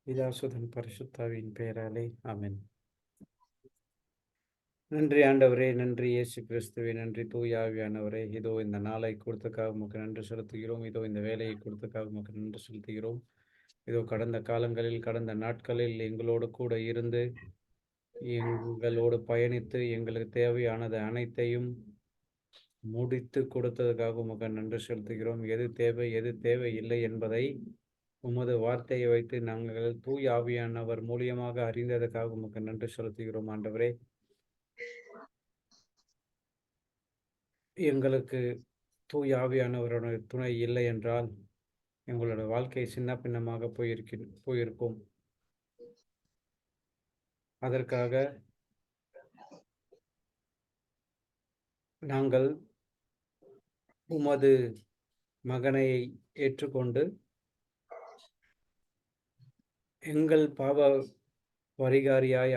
பிதாசுதன் பரிசுத்தாவின் பெயராலே ஆமென். நன்றி ஆண்டவரே, நன்றி இயேசு கிறிஸ்துவே, நன்றி தூய ஆவியானவரே. இதோ இந்த நாளை கொடுத்ததுக்காக உமக்கு நன்றி செலுத்துகிறோம். இதோ இந்த வேலையை கொடுத்ததுக்காக உமக்கு நன்றி செலுத்துகிறோம். இதோ கடந்த காலங்களில், கடந்த நாட்களில் எங்களோடு கூட இருந்து, எங்களோடு பயணித்து, எங்களுக்கு தேவையானது அனைத்தையும் முடித்து கொடுத்ததுக்காக உமக்கு நன்றி செலுத்துகிறோம். எது தேவை, எது தேவையில்லை என்பதை உமது வார்த்தையை வைத்து நாங்கள் தூய ஆவியானவர் மூலியமாக அறிந்ததற்காக உமக்கு நன்றி செலுத்துகிறோம் ஆண்டவரே. எங்களுக்கு தூய ஆவியானவருடைய துணை இல்லை என்றால் எங்களோட வாழ்க்கை சின்ன பின்னமாக போயிருக்கும். அதற்காக நாங்கள் உமது மகனை ஏற்றுக்கொண்டு எங்கள் பாவ பரிகாரியாய்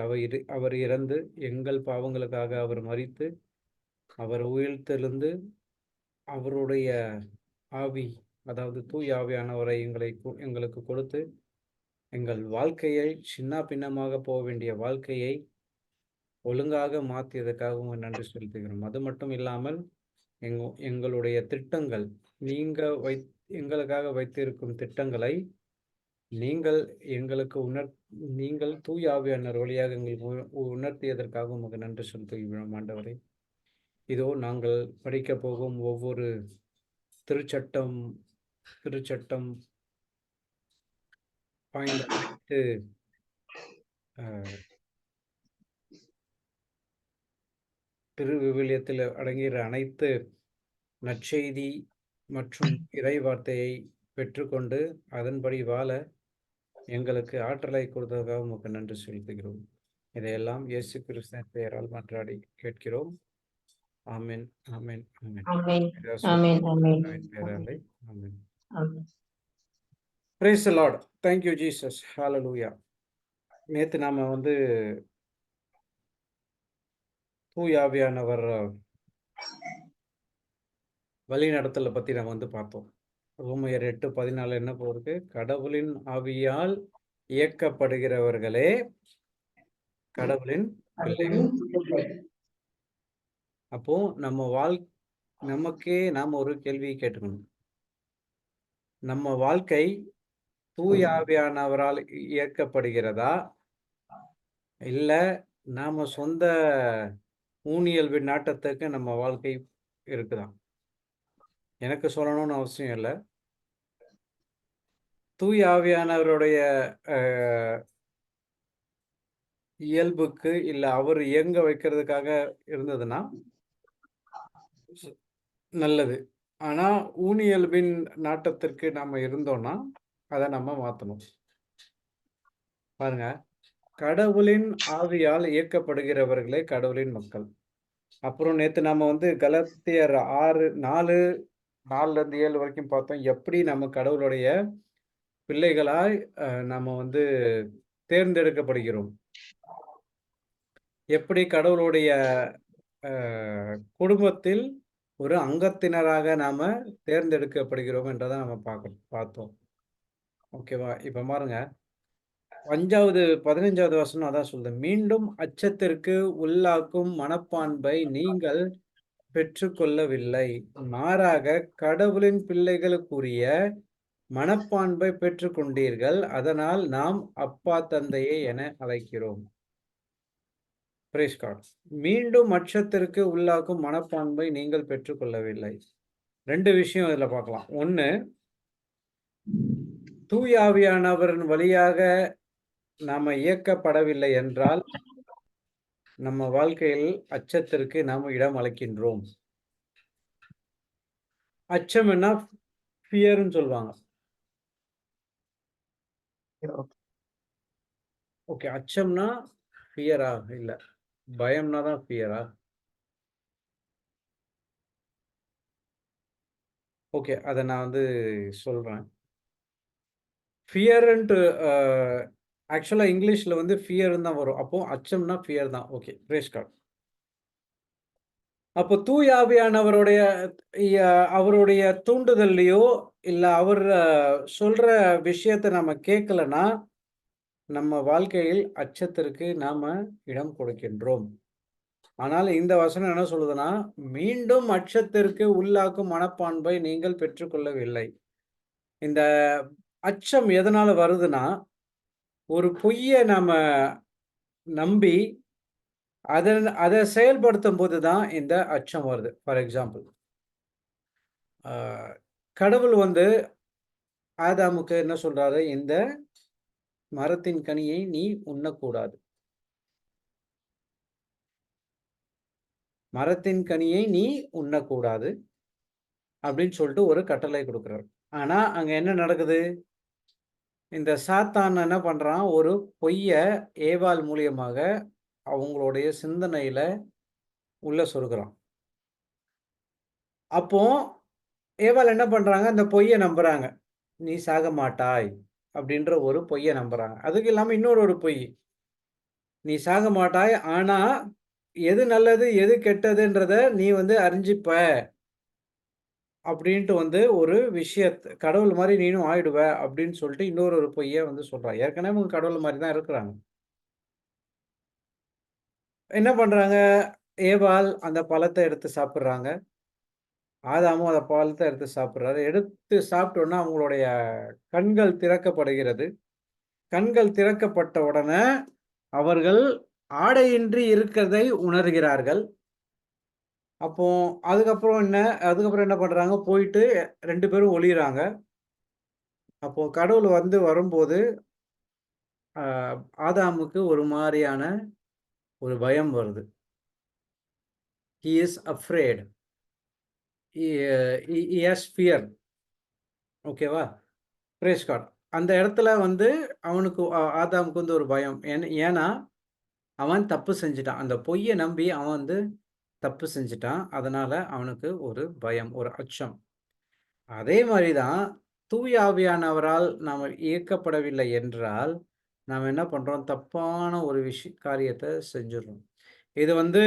அவர் இறந்து எங்கள் பாவங்களுக்காக அவர் மரித்து அவர் உயிர்த்தெழுந்து அவருடைய ஆவி, அதாவது தூய ஆவியானவரை எங்களுக்கு கொடுத்து எங்கள் வாழ்க்கையை சின்ன பின்னமாக போக வேண்டிய வாழ்க்கையை ஒழுங்காக மாற்றியதற்காக நன்றி செலுத்துகிறோம். அது மட்டும் இல்லாமல் எங்களுடைய திட்டங்கள், எங்களுக்காக வைத்திருக்கும் திட்டங்களை நீங்கள் தூய ஆவியானவர் வழியாக எங்களுக்கு உணர்த்தியதற்காக உமக்கு நன்றி செலுத்துகிறோம் ஆண்டவரே. இதோ நாங்கள் படிக்க போகும் ஒவ்வொரு திருச்சட்டம் பாய்ந்த அனைத்து திருவிவிலியத்தில் அடங்குகிற அனைத்து நற்செய்தி மற்றும் இறை வார்த்தையை பெற்றுக்கொண்டு அதன்படி வாழ எங்களுக்கு ஆற்றலை கொடுத்ததற்காக உமக்கு நன்றி செலுத்துகிறோம். இதையெல்லாம் இயேசு கிறிஸ்துவின் பெயரால் மன்றாடி கேட்கிறோம். ஆமென், ஆமென், ஆமென். பெயராலே ஆமென். Praise the Lord. Thank you Jesus. Hallelujah. நேத்து நாம தூய ஆவியானவர் வழி நடத்தலை பத்தி நம்ம பார்த்தோம். ரோமையர் 8:14 என்ன போருக்கு? கடவுளின் ஆவியால் இயக்கப்படுகிறவர்களே கடவுளின் பிள்ளைகள். அப்போ நமக்கே நாம ஒரு கேள்வி கேட்டுக்கணும். நம்ம வாழ்க்கை தூய ஆவியானவரால் இயக்கப்படுகிறதா, இல்ல நாம சொந்த ஊனியல்பு நாட்டத்துக்கு நம்ம வாழ்க்கை இருக்குதா? எனக்கு சொல்லணும்னு அவசியம் இல்லை. தூய ஆவியானவருடைய இயல்புக்கு இல்ல அவர் இயங்க வைக்கிறதுக்காக இருந்ததுன்னா நல்லது. ஆனா ஊனியல்பின் நாட்டத்திற்கு நாம இருந்தோம்னா அதை நம்ம மாத்தணும். பாருங்க, கடவுளின் ஆவியால் இயக்கப்படுகிறவர்களே கடவுளின் மக்கள். அப்புறம் நேத்து நாம கலாத்தியர் 4:4-7 வரைக்கும் பார்த்தோம். எப்படி நம்ம கடவுளுடைய பிள்ளைகளாய் நம்ம தேர்ந்தெடுக்கப்படுகிறோம், எப்படி கடவுளுடைய குடும்பத்தில் ஒரு அங்கத்தினராக நாம தேர்ந்தெடுக்கப்படுகிறோம் என்றதை நம்ம பார்த்தோம். ஓகேவா? இப்ப பாருங்க, 15வது வசனம் அதான் சொல்லுது. மீண்டும் அச்சத்திற்கு உள்ளாக்கும் மனப்பான்பை நீங்கள் பெற்றுக்கொள்ளவில்லை, மாறாக கடவுளின் பிள்ளைகளுக்குரிய மனப்பான்பை பெற்றுக்கொண்டீர்கள். அதனால் நாம் அப்பா தந்தையே என அழைக்கிறோம். மீண்டும் அச்சத்திற்கு உள்ளாக்கும் மனப்பான்பை நீங்கள் பெற்றுக்கொள்ளவில்லை. 2 விஷயம் இதுல பார்க்கலாம். ஒண்ணு, தூய ஆவியானவரின் வழியாக நாம இயக்கப்படவில்லை என்றால் நம்ம வாழ்க்கையில் அச்சத்திற்கு நாம் இடம் அளிக்கின்றோம். அச்சம் என்ன? ஃபியர்னு சொல்லுவாங்க. ஓகே, அச்சம்னா ஃபியரா? இல்ல, பயம்னா தான் ஃபியரா? ஓகே, அதை நான் சொல்றேன். ஃபியர்ன்ட்டு ஆக்சுவலா இங்கிலீஷ்ல ஃபியர்னு தான் வரும். அப்போ அச்சம்னா ஃபியர் தான். Okay, praise God. அப்போ தூய ஆவியானவருடைய அவருடைய தூண்டுதல்லையோ இல்ல அவர் சொல்ற விஷயத்தை நம்ம கேட்கலன்னா நம்ம வாழ்க்கையில் அச்சத்திற்கு நாம இடம் கொடுக்கின்றோம். ஆனால் இந்த வசனம் என்ன சொல்லுதுன்னா, மீண்டும் அச்சத்திற்கு உள்ளாக்கும் மனப்பான்பை நீங்கள் பெற்றுக்கொள்ளவில்லை. இந்த அச்சம் எதனால வருதுன்னா, ஒரு பொய்ய நாம நம்பி, அத அத செயல்படுத்தும்போது தான் இந்த அச்சம் வருது. ஃபார் எக்ஸாம்பிள், அ கடவுள் வந்து ஆதாமுக்கு என்ன சொல்றாரு? இந்த மரத்தின் கனியை நீ உண்ணக்கூடாது. மரத்தின் கனியை நீ உண்ணக்கூடாது அப்படின்னு சொல்லிட்டு ஒரு கட்டளை குடுக்குறாரு. ஆனா, அங்க என்ன நடக்குது? இந்த சாத்தான் என்ன பண்றான்? ஒரு பொய்ய ஏவாள் மூலியமாக அவங்களுடைய சிந்தனையில உள்ள சொருகுறான். அப்போ ஏவாள் என்ன பண்றாங்க? அந்த பொய்ய நம்புறாங்க. "நீ சாக மாட்டாய்" அப்படின்ற ஒரு பொய்ய நம்புறாங்க. அதுக்கு இல்லாம இன்னொரு ஒரு பொய். "நீ சாக மாட்டாய். ஆனா, எது நல்லது, எது கெட்டதுன்றத நீ வந்து அறிஞ்சுப்ப" அப்படின்ட்டு வந்து ஒரு கடவுள் மாரி நீனும் ஆயிடுவ அப்படின்னு சொல்லிட்டு இன்னொரு ஒரு பொய்ய வந்து சொல்றான். ஏற்கனவே அவங்க கடவுள் மாரி தான் இருக்கிறாங்க. என்ன பண்றாங்க? ஏவாள் அந்த பழத்த எடுத்து சாப்பிடுறாங்க. ஆதாமும் அந்த பழத்த எடுத்து சாப்பிடுறாரு. எடுத்து சாப்பிட்டோன அவங்களுடைய கண்கள் திறக்கப்படுகிறது. கண்கள் திறக்கப்பட்ட உடனே அவர்கள் ஆடையின்றி இருக்கிறதை உணர்கிறார்கள். அப்போ அதுக்கப்புறம் என்ன பண்றாங்க? போயிட்டு 2 பேரும் ஒளியிறாங்க. அப்போ கடவுள் வந்து வரும்போது, அ ஆதாமுக்கு ஒரு மாரியான ஒரு பயம் வருது. He is afraid. He he has fear. ஓகேவா? Praise God. அந்த இடத்துல வந்து அவனுக்கு ஆதாமுக்கு வந்து ஒரு பயம். ஏன்னா, அவன் தப்பு செஞ்சுட்டான். அந்த பொய்ய நம்பி அவன் வந்து தப்பு செஞ்சுட்டான். அதனால அவனுக்கு ஒரு பயம், ஒரு அச்சம். அதே மாரி தான் தூய ஆவியானவரால் நாம இயக்கப்படவில்லை என்றால், நாம என்ன பண்றோம்? தப்பான ஒரு காரியத்த செஞ்சுர்றோம். இது வந்து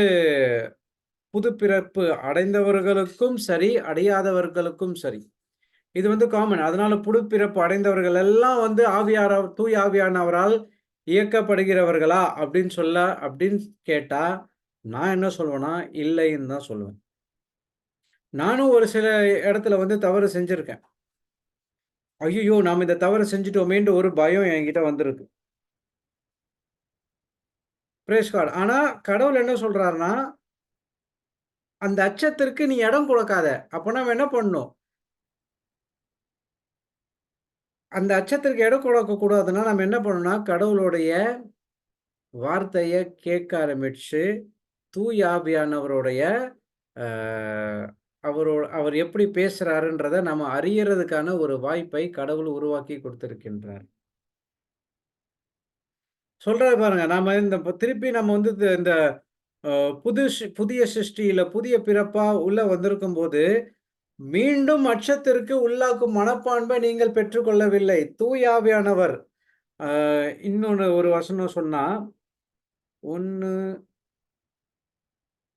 புதுப்பிறப்பு அடைந்தவர்களுக்கும் சரி, அடையாதவர்களுக்கும் சரி. இது வந்து காமன். அதனால புதுப்பிறப்பு அடைந்தவர்கள் எல்லாம் வந்து தூய ஆவியானவரால் இயக்கப்படுகிறவர்களா? அப்படின்னு கேட்டா, நான் என்ன சொல்வேன்னா, இல்லைன்னு தான் சொல்லுவேன். நானும் ஒரு சில இடத்துல வந்து தவறு செஞ்சிருக்கேன். ஐய்யயோ! நாம இந்த தவற செஞ்சுட்டோமேன்ட்டு ஒரு பயம் என்கிட்ட வந்திருக்கு. Praise God. ஆனா கடவுள் என்ன சொல்றாருன்னா, அந்த அச்சத்திற்கு நீ இடம் கொடுக்காத. அப்ப நம்ம என்ன பண்ணணும்? அந்த அச்சத்திற்கு இடம் கொடுக்கக் கூடாதுன்னா, நம்ம என்ன பண்ணணும்னா, கடவுளுடைய வார்த்தைய கேட்க ஆரம்பிச்சு, தூய ஆவியானவருடைய அ அவர் எப்படி பேசுறாருன்றத நம்ம அறியறதுக்கான ஒரு வாய்ப்பை கடவுள் உருவாக்கி குடுத்திருக்கின்றார். சொல்றாரு பாருங்க, நாம திருப்பி நம்ம வந்து இந்த அ புதிய சிருஷ்டியில புதிய பிறப்பா உள்ள வந்திருக்கும்போது, மீண்டும் அச்சத்திற்கு உள்ளாக்கும் மனப்பான்பை நீங்கள் பெற்றுக்கொள்ளவில்லை. தூய ஆவியானவர் இன்னொன்னு ஒரு வசனம் சொன்னா, 1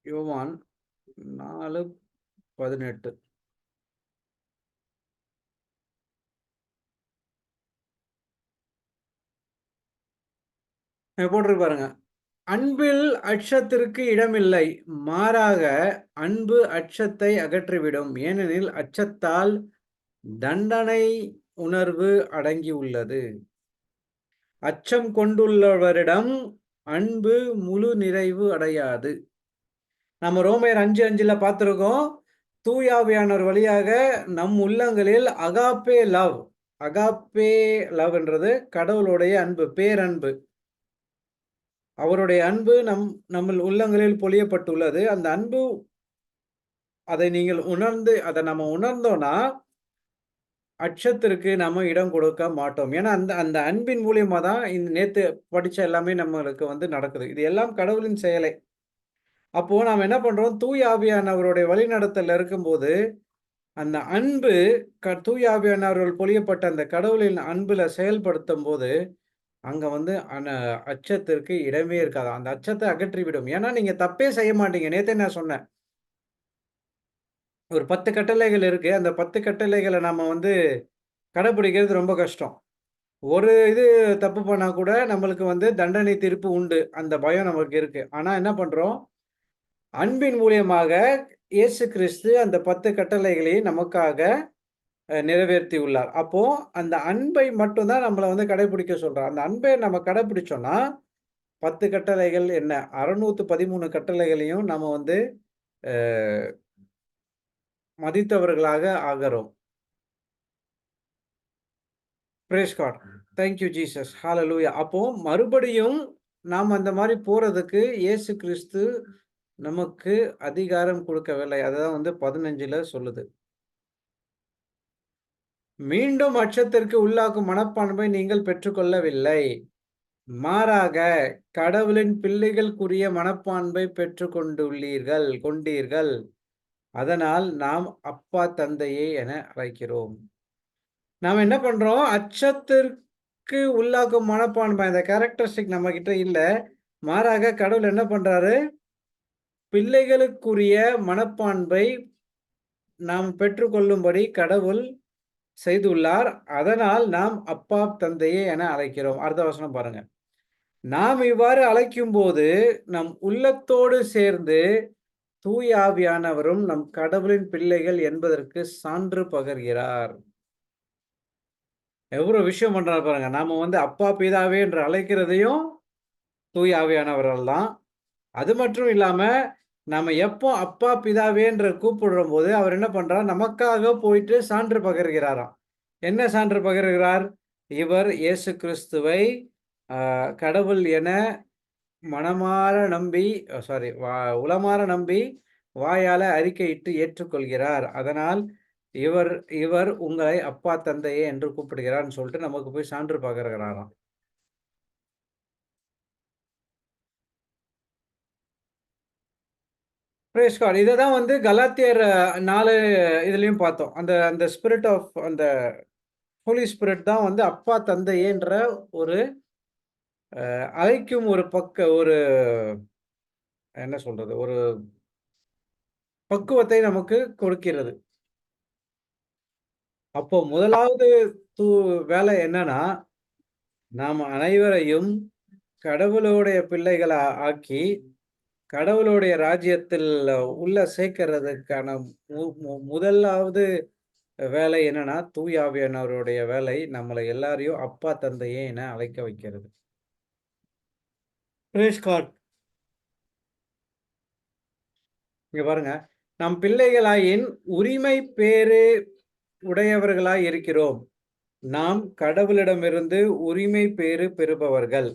யோவான் 4:18 போட்டிருக்கு பாருங்க. அன்பில் அச்சத்திற்கு இடமில்லை. மாறாக அன்பு அச்சத்தை அகற்றிவிடும். ஏனெனில் அச்சத்தால் தண்டனை உணர்வு அடங்கியுள்ளது. அச்சம் கொண்டுள்ளவரிடம் அன்பு முழு நிறைவு அடையாது. நம்ம ரோமையர் 5:5ல பார்த்திருக்கோம். தூயாவியானவர் வழியாக நம் உள்ளங்களில் அகாப்பே லவ்ன்றது கடவுளுடைய அன்பு, பேரன்பு. அவருடைய அன்பு நம்மள் உள்ளங்களில் பொழியப்பட்டுள்ளது. அந்த அன்பு அத நம்ம உணர்ந்தோம்னா, அச்சத்திற்கு நம்ம இடம் கொடுக்க மாட்டோம். ஏன்னா, அந்த அந்த அன்பின் மூலியமா தான் நேத்து படிச்ச எல்லாமே நம்மளுக்கு வந்து நடக்குது. இது எல்லாம் கடவுளின் செயலே. அப்போ நாம என்ன பண்றோம்? தூய ஆவியானவருடைய வழிநடத்தல்ல இருக்கும்போது, அந்த அன்பு தூய ஆவியானவர்கள் பொழியப்பட்ட அந்த கடவுளின் அன்புல செயல்படுத்தும்போது, அங்க வந்து அச்சத்திற்கு இடமே இருக்காதாம். அந்த அச்சத்த அகற்றிவிடும். ஏன்னா, நீங்க தப்பே செய்ய மாட்டீங்க. நேத்தே நான் சொன்னேன். ஒரு 10 கட்டளைகள் இருக்கு. அந்த 10 கட்டளைகள நாம வந்து கடைபிடிக்கிறது ரொம்ப கஷ்டம். ஒரு இது தப்பு பண்ணா கூட நம்மளுக்கு வந்து தண்டனை தீர்ப்பு உண்டு. அந்த பயம் நமக்கு இருக்கு. ஆனா என்ன பண்றோம்? அன்பின் மூலியமாக இயேசு கிறிஸ்து அந்த 10 கட்டளைகளை நமக்காக நிறைவேற்றியுள்ளார். அப்போ அந்த அன்பை மட்டும் தான் நம்மள வந்து கடைபிடிக்க சொல்றார். அந்த அன்பை நம்ம கடைபிடிச்சோம்னா, 10 கட்டளைகள் என்ன 613 கட்டளைகளையும் நம்ம வந்து அ மதித்தவர்களாக ஆகுறோம். Praise God. Thank you Jesus. Hallelujah. அப்போ மறுபடியும் நாம் அந்த மாரி போறதுக்கு இயேசு கிறிஸ்து நமக்கு அதிகாரம் கொடுக்கவில்லை. அதுதான் வந்து 15ல சொல்லுது. மீண்டும் அச்சத்திற்கு உள்ளாக்கும் மனப்பான்மை நீங்கள் பெற்றுக்கொள்ளவில்லை. மாறாக கடவுளின் பிள்ளைகளுக்குரிய மனப்பான்மை கொண்டீர்கள். அதனால் நாம் அப்பா, தந்தையே என அழைக்கிறோம். நாம என்ன பண்றோம்? அச்சத்திற்கு உள்ளாக்கும் மனப்பான்மை அந்த கேரக்டரிஸ்டிக் நம்மகிட்ட இல்ல. மாறாக கடவுள் என்ன பண்றாரு? பிள்ளைகளுக்குரிய மனப்பான்மை நாம் பெற்றுக்கொள்ளும்படி கடவுள் செய்துள்ளார். அதனால் நாம் அப்பா, தந்தையே என அழைக்கிறோம். அடுத்த வசனம் பாருங்க. நாம் இவ்வாறு அழைக்கும்போது, நம் உள்ளத்தோடு சேர்ந்து தூய ஆவியானவரும் நம் கடவுளின் பிள்ளைகள் என்பதற்கு சான்று பகர்கிறார். எவ்வளோ விஷயம் பண்றாரு பாருங்க. நாம வந்து அப்பா, பிதாவே என்று அழைக்கிறதையும் தூய ஆவியானவரால் தான். அது மட்டும் இல்லாம, நாம எப்போ அப்பா, பிதாவே என்று கூப்பிடும்போது, அவர் என்ன பண்றார்? நமக்காக போயிட்டு சான்று பகர்கிறாராம். என்ன சான்று பகர்கிறார்? இவர் இயேசு கிறிஸ்துவை கடவுள் என மனமார நம்பி சாரி உளமார நம்பி வாயால அறிக்கையிட்டு ஏற்றுக்கொள்கிறார். அதனால் இவர் இவர் உங்களை அப்பா, தந்தையே என்று கூப்பிடுகிறார்ன்னு சொல்லிட்டு நமக்கு போய் சான்று பகர்கிறாராம். Price God. இத தான் வந்து கலாத்தியர் 4 இதுலயும் பார்த்தோம். அந்த அந்த ஸ்பிரிட் ஆஃப் அந்த ஹோலி ஸ்பிரிட் தான் வந்து அப்பா, தந்தையேன்ற ஒரு அழைக்கும் ஒரு என்ன சொல்றது? ஒரு பக்குவத்தை நமக்கு கொடுக்கிறது. அப்போ முதலாவது து வேலை என்னன்னா, நாம் அனைவரையும் கடவுளுடைய பிள்ளைகளா ஆக்கி, கடவுளுடைய ராஜ்யத்தில் உள்ள சேர்க்கிறதுக்கான முதலாவது வேலை என்னன்னா, தூய ஆவியானவருடைய வேலை நம்மள எல்லாரையும் அப்பா, தந்தையே என அழைக்க வைக்கிறது. Praise God. இங்க பாருங்க. நாம் பிள்ளைகளாயின் உரிமை பேறு உடையவர்களாய் இருக்கிறோம். நாம் கடவுளிடமிருந்து உரிமை பேறு பெறுபவர்கள்.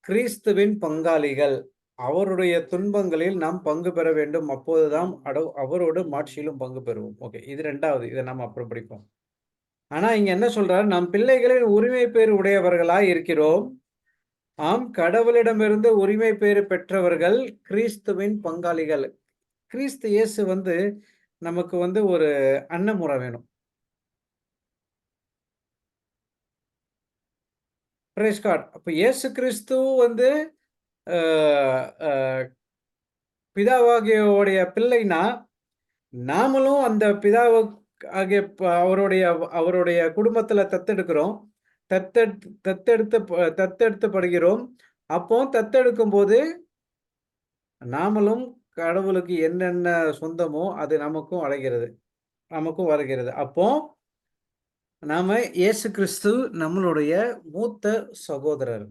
கிறிஸ்துவின் பங்காளிகள். அவருடைய துன்பங்களில் நாம் பங்கு பெற வேண்டும். அப்போதுதான் அவரோடு மாட்சியிலும் பங்கு பெறுவோம். ஓகே. இது 2வது. இத நம்ம அப்புறம் படிப்போம். ஆனா இங்க என்ன சொல்றார்? நாம் பிள்ளைகளின் உரிமை பேறு உடையவர்களாய் இருக்கிறோம். ஆம், கடவுளிடமிருந்து உரிமை பேறு பெற்றவர்கள் கிறிஸ்துவின் பங்காளிகள். கிறிஸ்து இயேசு வந்து நமக்கு வந்து ஒரு அன்னமுறை வேணும். Praise God. அப்ப இயேசு கிறிஸ்து வந்து அ அ பிதாவாகியோருடைய பிள்ளைனா, நாமளும் அந்த ஆகிய அவருடைய அவருடைய குடும்பத்தில தத்தெடுக்கிறோம். தத்தெடுத்தப்படுகிறோம். அப்போ தத்தெடுக்கும்போது, நாமளும் கடவுளுக்கு என்னென்ன சொந்தமோ, அது நமக்கும் வருகிறது. அப்போ நாம இயேசு கிறிஸ்து நம்மளுடைய மூத்த சகோதரர்.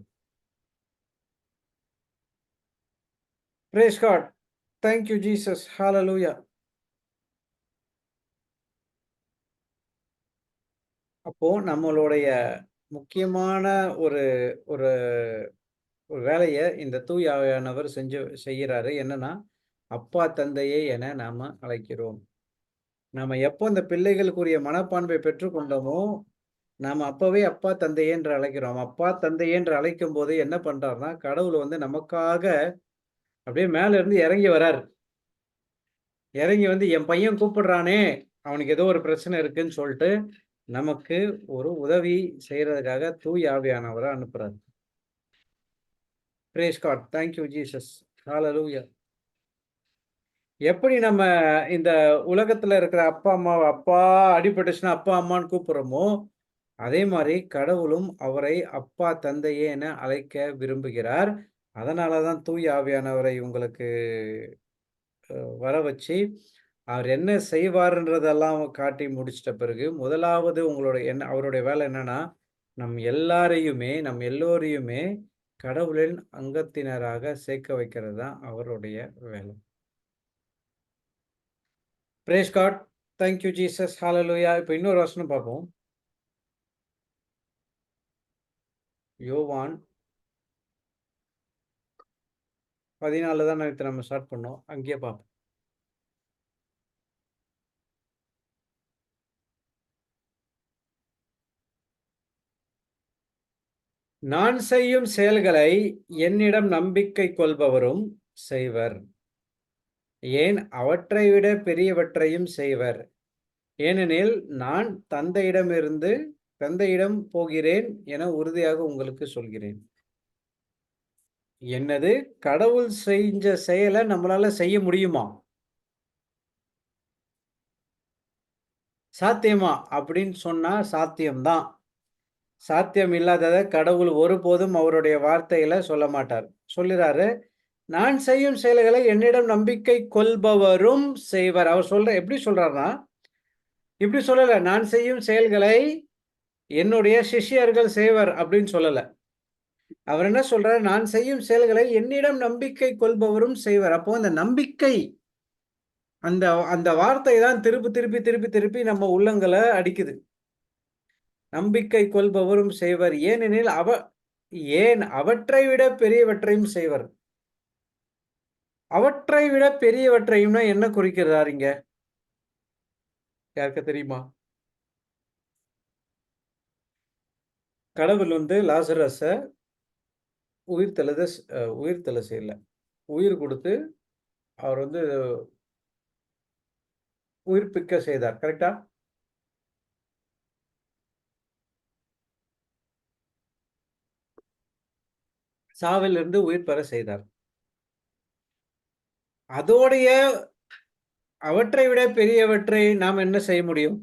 Praise God. Thank you Jesus. Hallelujah. அப்போ நம்மளுடைய முக்கியமான ஒரு ஒரு ஒரு வேலைய இந்த தூய ஆவியானவர் செய்யறாரு. என்னன்னா, அப்பா, தந்தையே என நாம அழைக்கிறோம். நாம எப்போ இந்த பிள்ளைகளுக்குரிய மனப்பான்மை பெற்றுக்கொண்டோமோ, நாம அப்பவே அப்பா, தந்தையே என்று அழைக்கிறோம். அப்பா, தந்தையே என்று அழைக்கும்போது என்ன பண்றாருன்னா, கடவுள் வந்து நமக்காக அப்படியே மேல இருந்து இறங்கி வராரு. இறங்கி வந்து என் பையன் கூப்பிடுறானே, அவனுக்கு ஏதோ ஒரு பிரச்சனை இருக்குன்னு சொல்ட்டு, நமக்கு ஒரு உதவி செய்றதுக்காக தூய ஆவியானவர அனுப்புறாரு. Praise God. Thank you Jesus. Hallelujah. எப்படி நம்ம இந்த உலகத்துல இருக்கிற அப்பா, அம்மாவ அப்பா அடிபட்டுச்சுன்னா அப்பா, அம்மான்னு கூப்பிடுறோமோ, அதே மாரி கடவுளும் அவரை அப்பா, தந்தையே என அழைக்க விரும்புகிறார். அதனால தான் தூய ஆவியானவரை உங்களுக்கு வர வச்சு, அவர் என்ன செய்வாருன்றதெல்லாம் காட்டி முடிச்சிட்ட பிறகு, முதலாவது உங்களோட என்ன அவருடைய வேலை என்னன்னா, நம் எல்லோரையுமே கடவுளின் அங்கத்தினராக சேர்க்க வைக்கிறது தான் அவருடைய வேலை. Praise God. Thank you Jesus. Hallelujah. இப்ப இன்னொரு வசனம் பார்ப்போம். யோவான் 14 தான் நேத்து நம்ம ஸ்டார்ட் பண்ணோம். அங்கேயே பார்ப்போம். நான் செய்யும் செயல்களை என்னிடம் நம்பிக்கை கொள்பவரும் செய்வர். ஏன் அவற்றை விட பெரியவற்றையும் செய்வர். ஏனெனில் நான் தந்தையிடம் போகிறேன் என உறுதியாக உங்களுக்கு சொல்கிறேன். என்னது? கடவுள் செஞ்ச செயலை நம்மளால செய்ய முடியுமா? சாத்தியமா? அப்படின்னு சொன்னா சாத்தியம்தான். சாத்தியம் இல்லாதத கடவுள் ஒருபோதும் அவருடைய வார்த்தையில சொல்ல மாட்டார். சொல்லுறாரு, நான் செய்யும் செயல்களை என்னிடம் நம்பிக்கை கொள்பவரும் செய்வர். அவர் எப்படி சொல்றாருன்னா, இப்படி சொல்லல. நான் செய்யும் செயல்களை என்னுடைய சிஷ்யர்கள் செய்வர் அப்படின்னு சொல்லல. அவர் என்ன சொல்றார்? நான் செய்யும் செயல்களை என்னிடம் நம்பிக்கை கொள்பவரும் செய்வர். அப்போ அந்த நம்பிக்கை, அந்த அந்த வார்த்தை தான் திருப்பி நம்ம உள்ளங்கள அடிக்குது. நம்பிக்கை கொள்பவரும் செய்வர். ஏனெனில் ஏன் அவற்றை விட பெரியவற்றையும் செய்வர். அவற்றை விட பெரியவற்றையும்னா என்ன குறிக்கிறார் இங்க? யாருக்கு தெரியுமா? கடவுள் லாசரஸ உயிர்த்தெழ செய்யல. உயிர் குடுத்து அவர் உயிர்ப்பிக்க செய்தார். கரெக்ட்டா? சாவிலிருந்து உயிர் பெற செய்தார். அதோடைய அவற்றை விட பெரியவற்றை நாம் என்ன செய்ய முடியும்?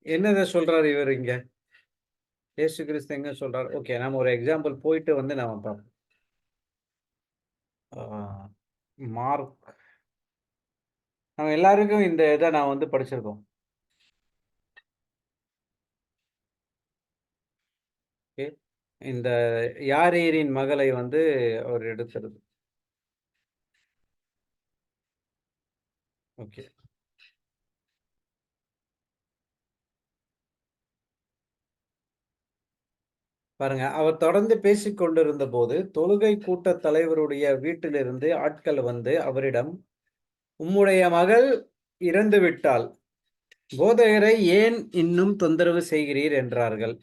என்னத சொல்றாரு இவரு இங்க? இயேசு கிறிஸ்து எங்க சொல்றாரு? ஓகே, நாம ஒரு எக்ஸாம்பிள் போயிட்டு நாம பார்ப்போம். ஆ மார்க், நம்ம எல்லாருக்கும் இந்த இத நான் படிச்சிருக்கோம். ஓகே. இந்த யாரீரின் மகளை அவர் எடுக்கிறது. ஓகே. பாருங்க, அவர் தொடர்ந்து பேசிக் கொண்டிருந்தபோது, தொழுகை கூட்டத் தலைவருடைய வீட்டிலிருந்து ஆட்கள் அவரிடம், உம்முடைய மகள் இறந்துவிட்டாள். போதகரை ஏன் இன்னும் தொந்தரவு செய்கிறீர் என்றார்கள்.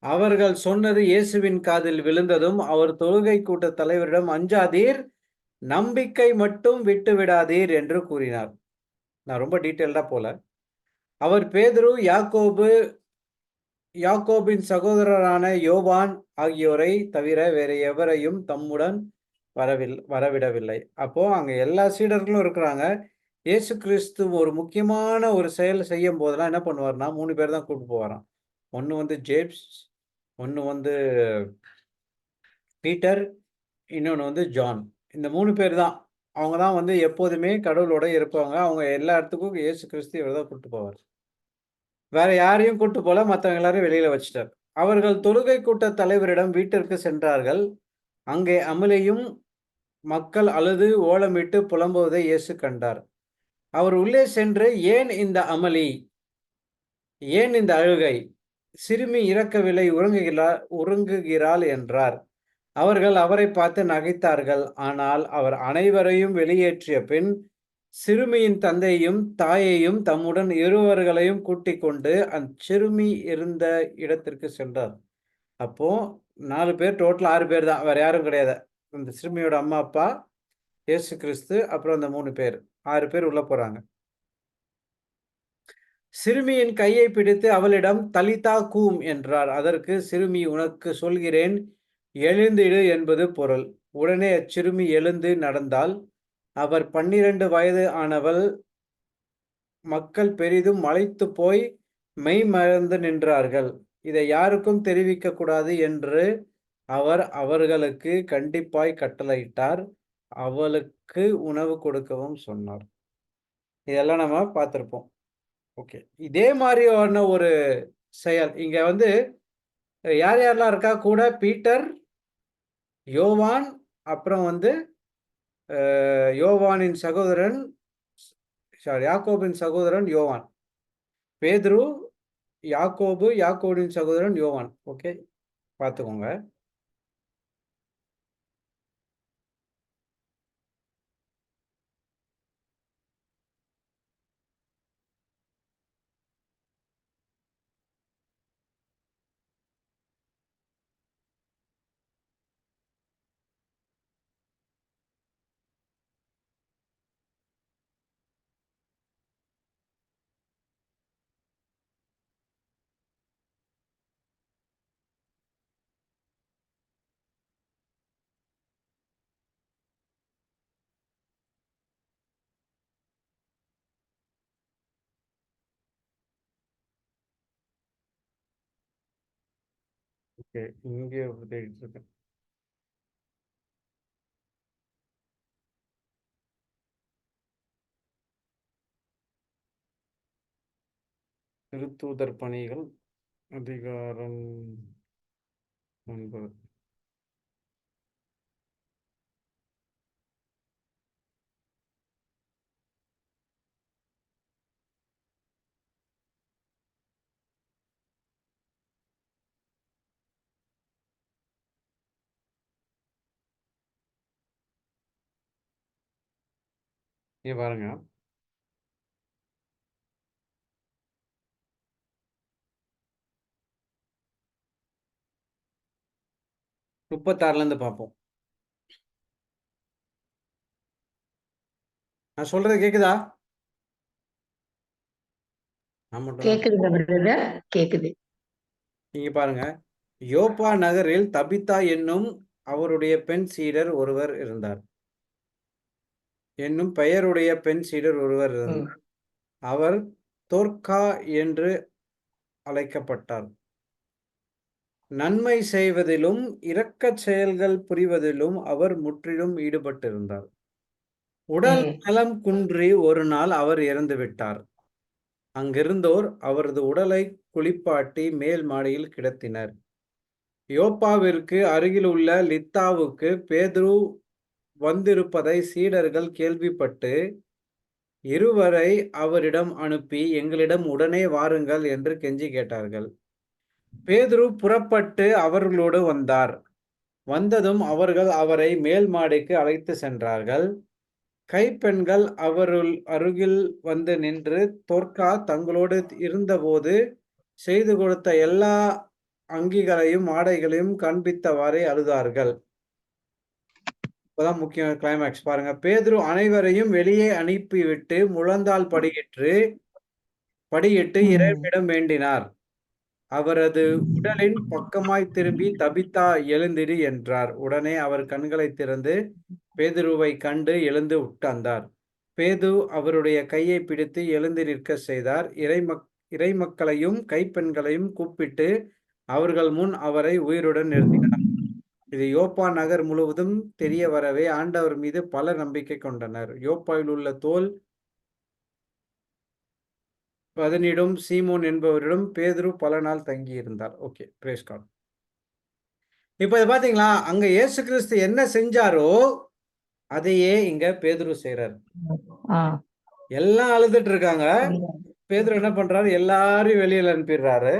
அவர்கள் சொன்னது இயேசுவின் காதில் விழுந்ததும், அவர் தொழுகை கூட்டத் தலைவரிடம், அஞ்சாதீர், நம்பிக்கை மட்டும் விட்டுவிடாதீர் என்று கூறினார். நான் ரொம்ப டீட்டெயில்டா போல. அவர் பேதுரு, யாக்கோபின் சகோதரரான யோவான் ஆகியோரை தவிர வேறு எவரையும் தம்முடன் வரவிடவில்லை. அப்போ அங்க எல்லா சீடர்களும் இருக்கிறாங்க. இயேசு கிறிஸ்து ஒரு முக்கியமான ஒரு செயல் செய்யும் போதெல்லாம் என்ன பண்ணுவார்னா, 3 பேர் தான் கூட்டிட்டு போவாராம். ஒண்ணு ஜேம்ஸ், ஒண்ணு பீட்டர், இன்னொன்னு ஜான். இந்த 3 பேர் தான். அவங்க தான் எப்போதுமே கடவுளோட இருப்பாங்க. அவங்க எல்லா இடத்துக்கும் இயேசு கிறிஸ்து இவர் தான் கூட்டிட்டு போவார். வேற யாரையும் கூட்டு போல, மத்தவங்க எல்லாரையும் வெளியில வச்சுட்டார். அவர்கள் தொழுகை கூட்ட தலைவரிடம் வீட்டிற்கு சென்றார்கள். அங்கே அமளியும் மக்கள் அழுது ஓலமிட்டு புலம்புவதை இயேசு கண்டார். அவர் உள்ளே சென்று, ஏன் இந்த அமளி? ஏன் இந்த அழுகை? சிறுமி இறக்கவில்லை, உறங்குகிறாள் என்றார். அவர்கள் அவரை பார்த்து நகைத்தார்கள். ஆனால் அவர் அனைவரையும் வெளியேற்றிய பின், சிறுமியின் தந்தையையும் தாயையும் தம்முடன் இருவர்களையும் கூட்டிக் கொண்டு அச்சிறுமி இருந்த இடத்திற்கு சென்றார். அப்போ 4 பேர், டோட்டல் 6 பேர் தான், வேற யாரும் கிடையாது. அந்த சிறுமியோட அம்மா, அப்பா, இயேசு கிறிஸ்து, அப்புறம் அந்த 3 பேர், 6 பேர் உள்ள போறாங்க. சிறுமியின் கையை பிடித்து அவளிடம், தலிதா கூம் என்றார். அதற்கு, சிறுமி, உனக்கு சொல்கிறேன், எழுந்திடு என்பது பொருள். உடனே அச்சிறுமி எழுந்து நடந்தாள். அவர் 12 வயது ஆனவள். மக்கள் பெரிதும் மலைத்துப் போய் மெய்மறந்து நின்றார்கள். இதை யாருக்கும் தெரிவிக்கக் கூடாது என்று அவர் அவர்களுக்கு கண்டிப்பாய் கட்டளையிட்டார். அவளுக்கு உணவு கொடுக்கவும் சொன்னார். இதெல்லாம் நம்ம பார்த்திருப்போம். ஓகே. இதே மாதிரியான ஒரு செயல் இங்க வந்து யார் யாரெல்லாம் இருக்கா கூட? பீட்டர், யோவான், அப்புறம் வந்து யோவானின் சகோதரன், யாக்கோபின் சகோதரன் யோவான். பேதுரு, யாக்கோபு, யாக்கோபின் சகோதரன் யோவான். ஓகே, பார்த்துக்கோங்க. ஓகே, இங்கே தேடிட்டு இருக்கேன். திருத்தூதர் பணிகள் அதிகாரம் 9. இங்க பாருங்க. இருந்து பார்ப்போம். நான் சொல்றது கேக்குதா? நான் மட்டும் தான். கேக்குதுங்க பிரதர், கேக்குது. இங்க பாருங்க. யோப்பா நகரில் தபித்தா என்னும் அவருடைய பெண் சீடர் ஒருவர் இருந்தார். என்னும் பெயருடைய பெண் சீடர் ஒருவர் இருந்தார். அவர் தோர்க்கா என்று அழைக்கப்பட்டார். நன்மை செய்வதிலும் இரக்கச் செயல்கள் புரிவதிலும் அவர் முற்றிலும் ஈடுபட்டிருந்தார். உடல் நலம் குன்றி ஒரு நாள் அவர் இறந்துவிட்டார். அங்கிருந்தோர் அவரது உடலை குளிப்பாட்டி மேல் மாடியில் கிடத்தினர். யோப்பாவிற்கு அருகில் உள்ள லித்தாவுக்கு பேதுரு வந்திருப்பதை சீடர்கள் கேள்விப்பட்டு இருவரை அவரிடம் அனுப்பி எங்களிடம் உடனே வாருங்கள் என்று கெஞ்சி கேட்டார்கள். பேதுரு புறப்பட்டு அவர்களோடு வந்தார். வந்ததும் அவர்கள் அவரை மேல் மாடிக்கு அழைத்து சென்றார்கள். கைப்பெண்கள் அவருள் அருகில் வந்து நின்று தோர்க்கா தங்களோடு இருந்தபோது செய்து கொடுத்த எல்லா அங்கிகளையும் ஆடைகளையும் காண்பித்தவாறே அழுதார்கள். இப்பதான் முக்கியம் கிளைமேக்ஸ் பாருங்க. பேதுரு அனைவரையும் வெளியே அனுப்பிவிட்டு முழந்தாள் படியிட்டு இறைவனிடம் வேண்டினார். அவரது உடலின் பக்கமாய் திரும்பி தபித்தா எழுந்திரு என்றார். உடனே அவர் கண்களை திறந்து பேதுருவை கண்டு எழுந்து உட்கார்ந்தார். பேது அவருடைய கையை பிடித்து எழுந்து நிற்க செய்தார். இறைமக்களையும் கைப்பெண்களையும் கூப்பிட்டு அவர்கள் முன் அவரை உயிருடன் நிறுத்தினார். இது யோப்பா நகர் முழுவதும் தெரிய வரவே ஆண்டவர் மீது பலர் நம்பிக்கை கொண்டனர். யோப்பாவில் உள்ள தோல் பதனிடும் சீமோன் என்பவரிடம் பேதுரு பல நாள் தங்கியிருந்தார். Okay, praise God. இப்ப இதை பாத்தீங்களா? அங்க இயேசு கிறிஸ்து என்ன செஞ்சாரோ அதையே இங்க பேதுரு செய்றாரு. எல்லாம் அழுதுட்டு இருக்காங்க. பேதுரு என்ன பண்றாரு? எல்லாரையும் வெளியில அனுப்பிடுறாரு.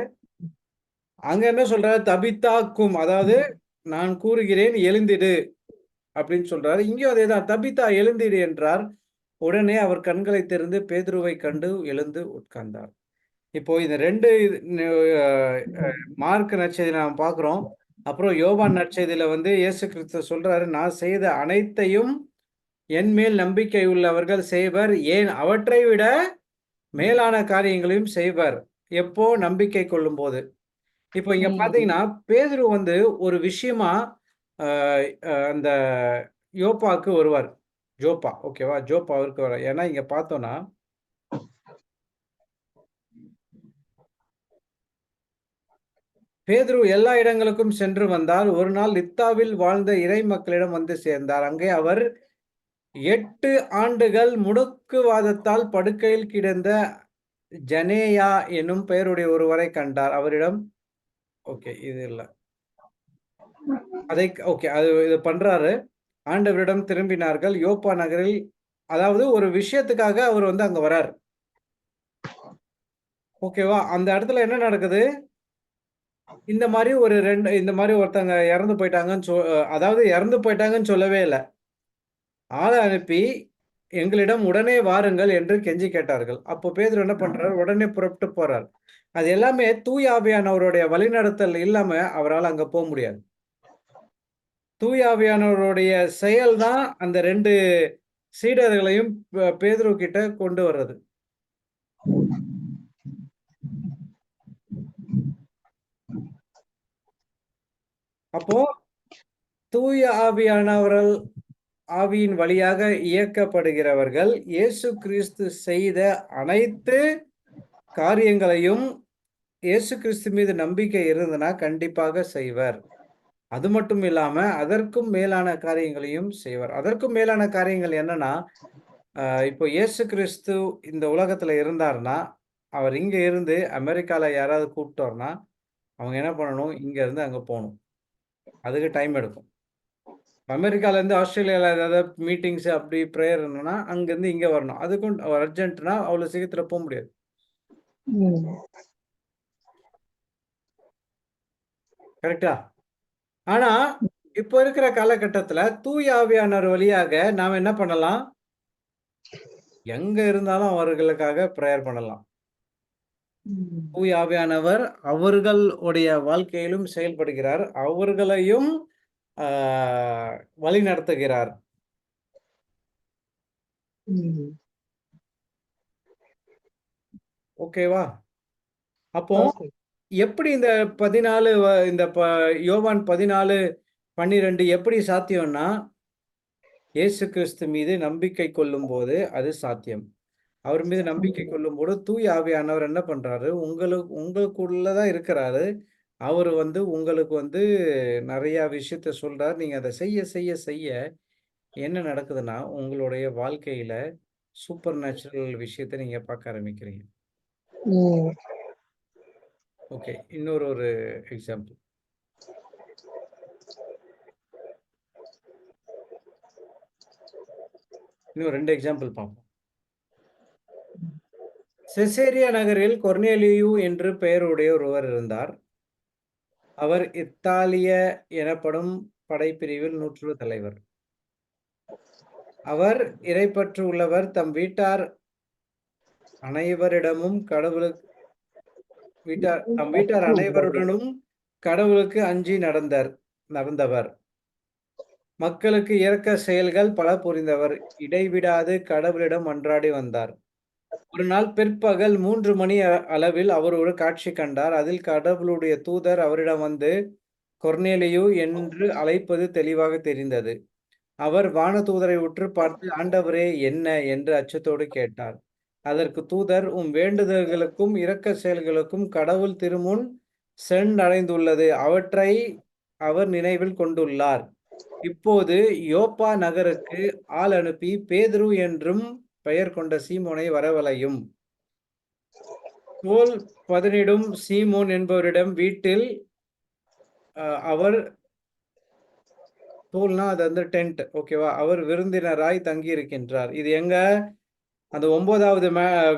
அங்க என்ன சொல்றாரு? தபித்தாக்கும், அதாவது நான் கூறுகிறேன் எழுந்திடு அப்படின்னு சொல்றாரு. இங்கேயும் அதேதான், தபித்தா எழுந்திடு என்றார். உடனே அவர் கண்களை திறந்து பேதுருவை கண்டு எழுந்து உட்கார்ந்தார். இப்போ இந்த 2 மார்க் நற்செய்தியில நாம் பார்க்கிறோம். அப்புறம் யோவான் நற்செய்தியில வந்து இயேசு கிறிஸ்து சொல்றாரு, நான் செய்த அனைத்தையும் என் மேல் நம்பிக்கை உள்ளவர்கள் செய்வர், ஏன் அவற்றை விட மேலான காரியங்களையும் செய்வர். எப்போ? நம்பிக்கை கொள்ளும் போது. இப்போ இங்க பாத்தீங்கன்னா பேதுரு வந்து ஒரு விஷயமா அந்த யோப்பாவுக்கு வருவார். ஜோப்பா, ஓகேவா? ஜோப்பாவிற்கு வர. ஏன்னா இங்க பார்த்தோம்னா பேதுரு எல்லா இடங்களுக்கும் சென்று வந்தார். ஒரு நாள் லித்தாவில் வாழ்ந்த இறை மக்களிடம் வந்து சேர்ந்தார். அங்கே அவர் 8 ஆண்டுகள் முடக்குவாதத்தால் படுக்கையில் கிடந்த ஜனேயா என்னும் பெயருடைய ஒருவரை கண்டார். அவரிடம் ஓகே இது இல்ல. ஓகே அது இது பண்றாரு. ஆண்டவரிடம் திரும்பினார்கள். யோப்பா நகரில் அதாவது ஒரு விஷயத்துக்காக அவர் வந்து அங்க வராரு. ஓகேவா? அந்த இடத்துல என்ன நடக்குது? இந்த மாரி இந்த மாரி ஒருத்தங்க இறந்து போயிட்டாங்கன்னு அதாவது இறந்து போயிட்டாங்கன்னு சொல்லவே இல்ல. ஆள அனுப்பி எங்களிடம் உடனே வாருங்கள் என்று கெஞ்சி கேட்டார்கள். அப்போ பேதுரு என்ன பண்றாரு? உடனே புறப்பட்டு போறார். அது எல்லாமே தூய ஆவியானவருடைய வழிநடத்தல் இல்லாம அவரால அங்க போ முடியாது. தூய ஆவியானவருடைய செயல் தான் அந்த 2 சீடர்களையும் பேதுரு கிட்ட கொண்டு வர்றது. அப்போ தூய ஆவியின் வழியாக இயக்கப்படுகிறவர்கள் இயேசு கிறிஸ்து செய்த அனைத்து காரியங்களையும் இயேசு கிறிஸ்து மீது நம்பிக்கை இருந்ததுன்னா கண்டிப்பாக செய்வர். அது மட்டும் இல்லாம அதற்கும் மேலான காரியங்களையும் செய்வார். அதற்கும் மேலான காரியங்கள் என்னன்னா, இப்போ இயேசு கிறிஸ்து இந்த உலகத்துல இருந்தார்னா, அவர் இங்க இருந்து அமெரிக்கால யாராவது கூப்பிட்டோம்னா, அவங்க என்ன பண்ணணும்? இங்க இருந்து அங்க போணும். அதுக்கு டைம் எடுக்கும். அமெரிக்கால இருந்து ஆஸ்திரேலியால ஏதாவது மீட்டிங்ஸ் அப்படி பிரேயர் இருந்ததுன்னா, அங்கருந்து இங்க வரணும். அதுக்கும் அர்ஜென்ட்னா அவ்வளோ சீக்கிரத்துல போ முடியாது. கரெக்ட்டா? ஆனா, இப்போ இருக்கிற காலகட்டத்துல தூய ஆவியானவர் வழியாக நாம என்ன பண்ணலாம்? எங்க இருந்தாலும் அவர்களுக்காக பிரேயர் பண்ணலாம். தூய ஆவியானவர் அவர்களுடைய வாழ்க்கையிலும் செயல்படுகிறார். அவர்களையும் ஆ வழிநடத்துகிறார். ஓகேவா? அப்போ எப்படி இந்த 14 இந்த யோவான் 14:12 எப்படி சாத்தியம்னா, இயேசு கிறிஸ்து மீது நம்பிக்கை கொள்ளும்போது அது சாத்தியம். அவர் மீது நம்பிக்கை கொள்ளும்போது தூய ஆவியானவர் என்ன பண்றாரு? உங்களுக்குள்ள தான் இருக்கிறாரு. அவரு வந்து உங்களுக்கு வந்து நெறைய விஷயத்த சொல்றாரு. நீங்க அத செய்ய, செய்ய, செய்ய என்ன நடக்குதுன்னா, உங்களுடைய வாழ்க்கையில சூப்பர் நேச்சுரல் விஷயத்த நீங்க பார்க்க ஆரம்பிக்கிறீங்க. ஓகே. இன்னொரு எக்ஸாம்பிள். இன்னும் 2 எக்ஸாம்பிள் பார்ப்போம். செசேரியா நகரில் கொர்னேலியு என்று பெயருடைய ஒருவர் இருந்தார். அவர் இத்தாலிய எனப்படும் படைப்பிரிவில் நூற்று தலைவர். அவர் இறைப்பற்று உள்ளவர். தம் வீட்டார் அனைவரிடமும் அனைவருடனும் கடவுளுக்கு அஞ்சி நடந்தவர். மக்களுக்கு இரக்க செயல்கள் பல புரிந்தவர். இடைவிடாது கடவுளிடம் மன்றாடி வந்தார். ஒரு நாள் பிற்பகல் 3 மணி அளவில் அவர் ஒரு காட்சி கண்டார். அதில் கடவுளுடைய தூதர் அவரிடம் வந்து கொர்னேலியு என்று அழைப்பது தெளிவாக தெரிந்தது. அவர் வானதூதரை உற்று பார்த்து, ஆண்டவரே என்ன என்று அச்சத்தோடு கேட்டார். அதற்கு தூதர், உம் வேண்டுதல்களுக்கும் இரக்க செயல்களுக்கும் கடவுள் திருமுன் சென்றடைந்துள்ளது. அவற்றை அவர் நினைவில் கொண்டுள்ளார். இப்போது யோப்பா நகருக்கு ஆள் அனுப்பி பேதுரு என்றும் பெயர் கொண்ட சீமோனை வரவழையும். தோல் பதனிடும் சீமோன் என்பவரிடம் வீட்டில் அவர் தோல்னா அது வந்து டென்ட். ஓகேவா? அவர் விருந்தினராய் தங்கியிருக்கின்றார். இது எங்க? அந்த 9வது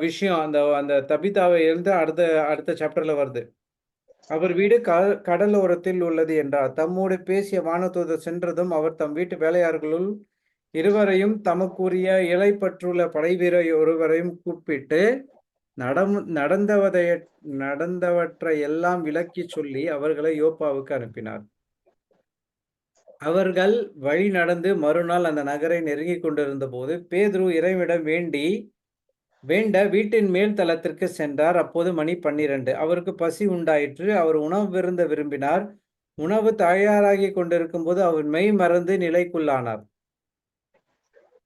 விஷயம் அந்த தபிதாவை எழுந்து அடுத்த சாப்டர்ல வருது. அவர் வீடு கடலோரத்தில் உள்ளது என்றார். தம்மோடு பேசிய வானதூதர் சென்றதும் அவர் தம் வீட்டு வேலையார்களுள் இருவரையும் தமக்குரிய இளைப்பற்றுள்ள படைவீரர் ஒருவரையும் கூப்பிட்டு நடந்தவற்றை எல்லாம் விளக்கிச் சொல்லி அவர்களை யோப்பாவுக்கு அனுப்பினார். அவர்கள் வழி நடந்து மறுநாள் அந்த நகரை நெருங்கிக் கொண்டிருந்தபோது பேதுரு இறைவனிடம் வேண்ட வீட்டின் மேல் தளத்திற்கு சென்றார். அப்போது மணி 12. அவருக்கு பசி உண்டாயிற்று. அவர் உணவு விருந்த விரும்பினார். உணவு தயாராகிக் கொண்டிருக்கும் போது அவர் மெய் மறந்து நிலைக்குள்ளானார்.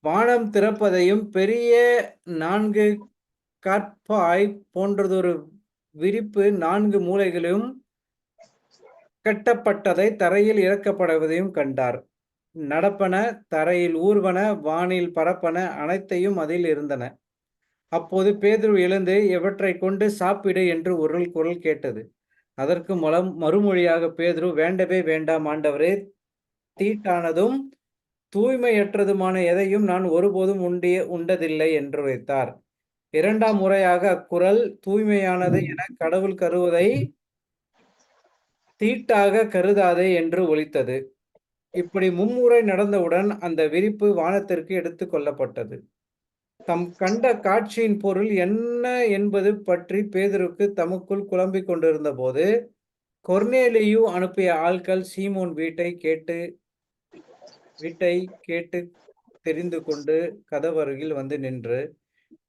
வானம் திறப்பதையும் பெரிய 4 கற்பாய் போன்றதொரு விரிப்பு 4 மூலைகளிலும் கட்டப்பட்டதை தரையில் இறக்கப்படுவதையும் கண்டார். நடப்பன, தரையில் ஊர்வன, வானில் பறப்பன அனைத்தையும் அதில் இருந்தன. அப்போது பேதுரு எழுந்து, எவற்றைக் கொண்டு சாப்பிடு என்று ஒரு குரல் கேட்டது. அதற்கு மறுமொழியாக பேதுரு, வேண்டவே வேண்டாம் ஆண்டவரே, தீட்டானதும் தூய்மையற்றதுமான எதையும் நான் ஒருபோதும் உண்டதில்லை என்று உரைத்தார். இரண்டாம் முறையாக அக்குரல், தூய்மையானது என கடவுள் கருவதை தீட்டாக கருதாதே என்று ஒலித்தது. இப்படி மும்முறை நடந்தவுடன் அந்த விரிப்பு வானத்திற்கு எடுத்துக் கொள்ளப்பட்டது. தம் கண்ட காட்சியின் பொருள் என்ன என்பது பற்றி பேதுருக்கு தமக்குள் குழம்பிக் கொண்டிருந்த போது, கொர்நேலியு அனுப்பிய ஆட்கள் சீமோன் வீட்டை கேட்டு தெரிந்து கொண்டு கதவருகில் வந்து நின்று,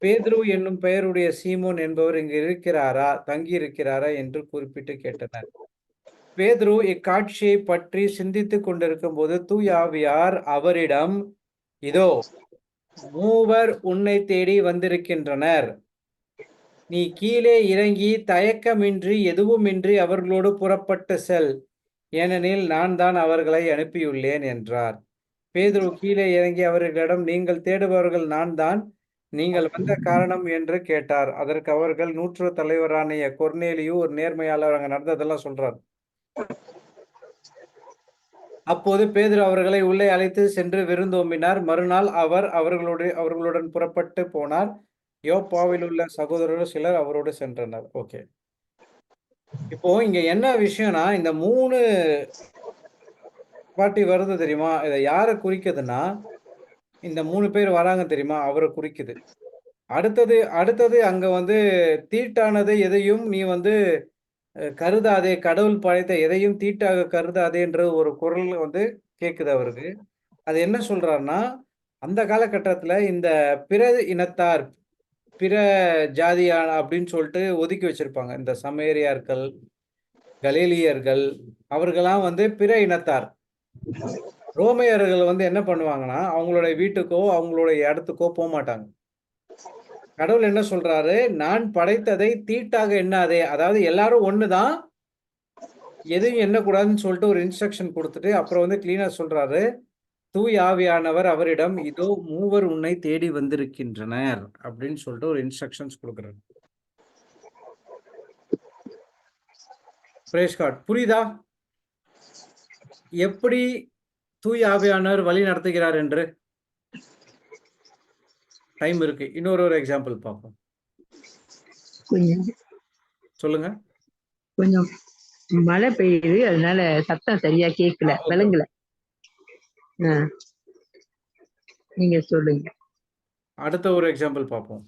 பேதுரு என்னும் பெயருடைய சீமோன் என்பவர் இங்கு தங்கியிருக்கிறாரா என்று குறிப்பிட்டு கேட்டனர். பேதுரு இக்காட்சியை பற்றி சிந்தித்துக் கொண்டிருக்கும் போது தூய ஆவியார் அவரிடம், இதோ மூவர் உன்னை தேடி வந்திருக்கின்றனர். நீ கீழே இறங்கி தயக்கமின்றி எதுவுமின்றி அவர்களோடு புறப்பட்டு செல், ஏனெனில் நான் தான் அவர்களை அனுப்பியுள்ளேன் என்றார். பேதுரு கீழே இறங்கி அவர்களிடம், நீங்கள் தேடுபவர்கள் நான் தான், நீங்கள் வந்த காரணம் என்று கேட்டார். அதற்கு அவர்கள், நூற்று தலைவரான கொர்நேலியு ஒரு நேர்மையாளர், அங்க நடந்ததெல்லாம் சொல்றார். அப்போது பேதுரு அவர்களை உள்ளே அழைத்து சென்று விருந்தோம்பினார். மறுநாள் அவர் அவர்களுடன் புறப்பட்டு போனார். யோப்பாவில் உள்ள சகோதரர்கள் சிலர் அவரோடு சென்றனர். ஓகே, இப்போ இங்க என்ன விஷயம்னா, இந்த 3 வாட்டி வருது தெரியுமா? இதை யாரை குறிக்குதுன்னா, இந்த 3 பேர் வராங்க தெரியுமா, அவரை குறிக்குது. அடுத்தது அங்க வந்து, தீட்டானது எதையும் நீ வந்து கருதாதே, கடவுள் படைத்த எதையும் தீட்டாக கருதாதே என்ற ஒரு குரல் வந்து கேக்குது அவருக்கு. அது என்ன சொல்றாருன்னா, அந்த காலகட்டத்துல இந்த பிற இனத்தார், பிற ஜாதியான அப்படின்னு சொல்லிட்டு ஒதுக்கி வச்சிருப்பாங்க. இந்த சமேரியார்கள், கலீலியர்கள், அவர்கள்லாம் வந்து பிற இனத்தார். ரோமையர்கள் வந்து என்ன பண்ணுவாங்கன்னா, அவங்களுடைய வீட்டுக்கோ அவங்களுடைய இடத்துக்கோ போகமாட்டாங்க. கடவுள் என்ன சொல்றாரு, நான் படைத்ததை தீட்டாக எண்ணாதே, அதாவது எல்லாரும் ஒண்ணுதான், எதையும் எண்ணக்கூடாதுன்னு சொல்லிட்டு ஒரு இன்ஸ்ட்ரக்ஷன் கொடுத்துட்டு அப்புறம் வந்து கிளீனா சொல்றாரு, தூய் ஆவியானவர் அவரிடம், இதோ மூவர் உன்னை தேடி வந்திருக்கின்றனர் அப்படின்னு சொல்லிட்டு ஒரு இன்ஸ்ட்ரக்ஷன்ஸ் கொடுக்குறாரு. பிரேஸ் காட், புரியுதா எப்படி தூய் ஆவியானவர் வழி நடத்துகிறார் என்று? டைம் இருக்கு, இன்னொரு எக்ஸாம்பிள் பார்ப்போம். சொல்லுங்க. கொஞ்சம் மழை பெய்யுது, அதனால சத்தம் சரியா கேட்கல, விளங்கல. நீங்க சொல்லுங்க. அடுத்த ஒரு எக்ஸாம்பிள் பார்ப்போம்.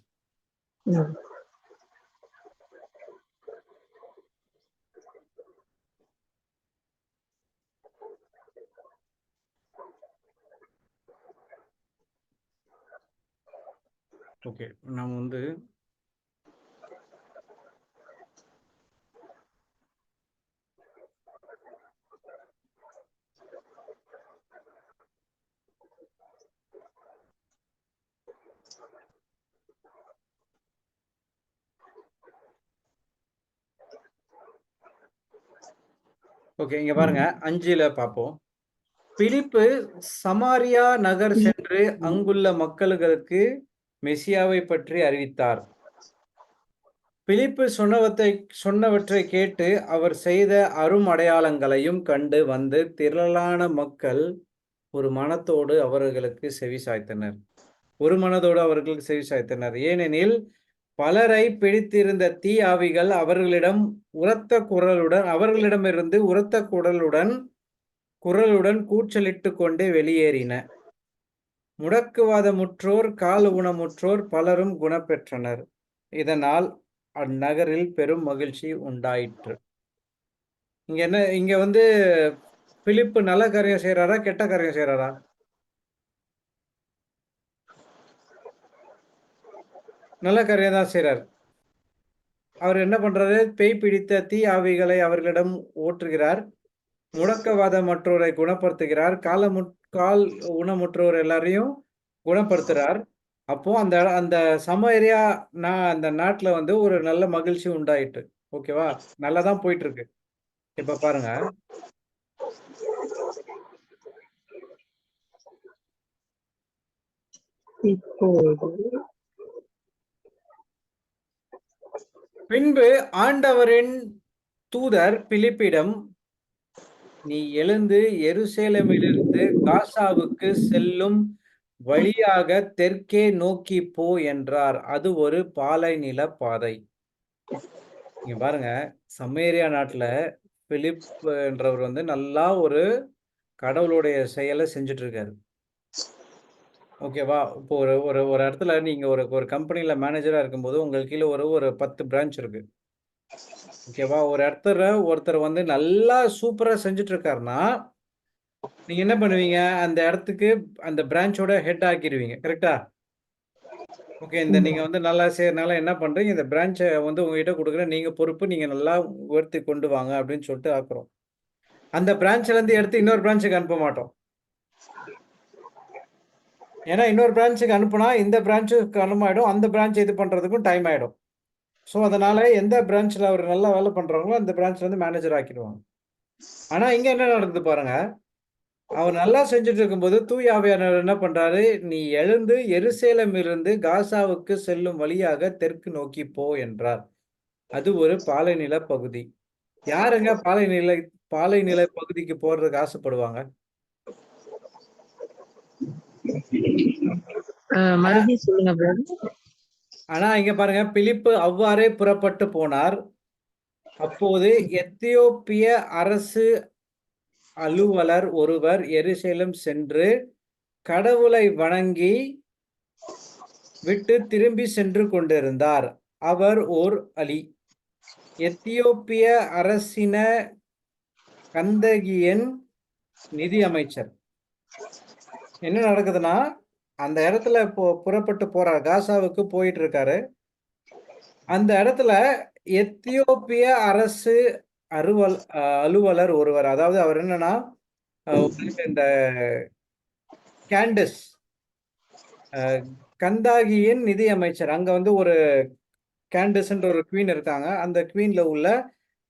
ஓகே, நம்ம வந்து ஓகே, இங்க பாருங்க, 5ல பார்ப்போம். பிலிப்பு சமாரியா நகர் சென்று அங்குள்ள மக்களுக்கு மெசியாவை பற்றி அறிவித்தார். பிலிப்பு சொன்னவற்றை கேட்டு அவர் செய்த அருமடையாளங்களையும் கண்டு வந்து திரளான மக்கள் ஒரு மனதோடு அவர்களுக்கு செவிசாய்த்தனர். ஏனெனில் பலரை பிடித்திருந்த தீ ஆவிகள் அவர்களிடமிருந்து உரத்த குரலுடன் கூச்சலிட்டு கொண்டே வெளியேறின. முடக்குவாதமுற்றோர், கால் ஊனமுற்றோர் பலரும் குணப்பெற்றனர். இதனால் அந்நகரில் பெரும் மகிழ்ச்சி உண்டாயிற்று. இங்க வந்து பிலிப்பு நல்ல காரியம் செய்யறாரா, கெட்ட காரியம் செய்யறாரா? நல்ல காரியம் தான் செய்யறாரு. அவர் என்ன பண்றாரு, பேய் பிடித்த தீ ஆவிகளை அவர்களிடம் ஓட்டுகிறார், முடக்கவாதமற்றோரை குணப்படுத்துகிறார், கால் ஊனமுற்றோர் எல்லாரையும் குணப்படுத்துறார். அப்போ அந்த சமேரியா அந்த நாட்டுல வந்து ஒரு நல்ல மகிழ்ச்சி உண்டாயிட்டு. ஓகேவா, நல்லாதான் போயிட்டு இருக்கு. இப்ப பாருங்க, இப்போது பின்பு ஆண்டவரின் தூதர் பிலிப்பிடம், நீ எழுந்து எருசலேமிலிருந்து காசாவுக்கு செல்லும் வழியாக தெற்கே நோக்கி போ என்றார். அது ஒரு பாலைநில பாதை. இங்க பாருங்க, சமேரியா நாட்டுல பிலிப் என்றவர் வந்து நல்லா ஒரு கடவுளுடைய செயலை செஞ்சுட்டு இருக்காரு. ஓகேவா? இப்போ ஒரு ஒரு ஒரு இடத்துல நீங்க ஒரு ஒரு கம்பெனில மேனேஜரா இருக்கும்போது, உங்களுக்கு கீழ ஒரு ஒரு 10 பிரான்ச் இருக்கு. ஓகேவா? ஒரு இடத்துல ஒருத்தர் வந்து நல்லா சூப்பரா செஞ்சுட்டு இருக்காருன்னா, நீங்க என்ன பண்ணுவீங்க? அந்த இடத்துக்கு அந்த பிரான்ச்சோட ஹெட் ஆக்கிருவீங்க. கரெக்ட்டா? ஓகே. நீங்க வந்து நல்லா செய்றனால என்ன பண்றீங்க? இந்த பிரான்ச்ச வந்து உங்ககிட்ட குடுக்குறேன். நீங்க பொறுப்பு. நீங்க நல்லா உயர்த்தி கொண்டு வாங்க அப்படின்னு சொல்லிட்டு ஆக்குறோம். அந்த பிரான்ச்ல இருந்து எடுத்து இன்னொரு பிரான்ச்சுக்கு அனுப்ப மாட்டோம். ஏன்னா இன்னொரு பிரான்ச்சுக்கு அனுப்புனா, இந்த பிரான்ச்சு கனமாயிடும். அந்த பிரான்ச் இது பண்றதுக்கும் டைம் ஆயிடும். ஸோ, அதனால எந்த பிரான்ச்ல அவரு நல்லா வேலை பண்றாங்களோ, அந்த பிரான்ச்ல இருந்து மேனேஜர் ஆக்கிடுவாங்க. ஆனா இங்க என்ன நடக்குது பாருங்க. அவர் நல்லா செஞ்சுட்டு இருக்கும்போது, தூய ஆவியானவர் என்ன பண்றாரு? "நீ எழுந்து எருசலேமிலிருந்து காசாவுக்கு செல்லும் வழியாக தெற்கு நோக்கி போ" என்றார். அது ஒரு பாலைநில பகுதி. யாருங்க பாலைநில பகுதிக்கு போறதுக்கு ஆசைப்படுவாங்க? ஆனா மறுபடியும் சொல்லுங்க பிரதர். ஆனா இங்க பாருங்க, பிலிப்பு அவ்வாறே புறப்பட்டு போனார். அப்போது எத்தியோப்பிய அரசு அலுவலர் ஒருவர் எருசலேம் சென்று கடவுளை வணங்கி விட்டு திரும்பி சென்று கொண்டிருந்தார். அவர் ஓர் அலி. எத்தியோப்பிய அரசின கந்தகியின் நிதி அமைச்சர். என்ன நடக்குதுன்னா, அந்த இடத்துல இப்போ புறப்பட்டு போறார். காசாவுக்கு போயிட்டு இருக்காரு. அந்த இடத்துல எத்தியோப்பிய அரசு அலுவலர் ஒருவர். அதாவது அவர் என்னன்னா, இந்த கேண்டஸ் அ கந்தாகியின் நிதி அமைச்சர். அங்க வந்து ஒரு கேண்டஸ்ன்ற ஒரு குவீன் இருக்காங்க. அந்த குவீன்ல உள்ள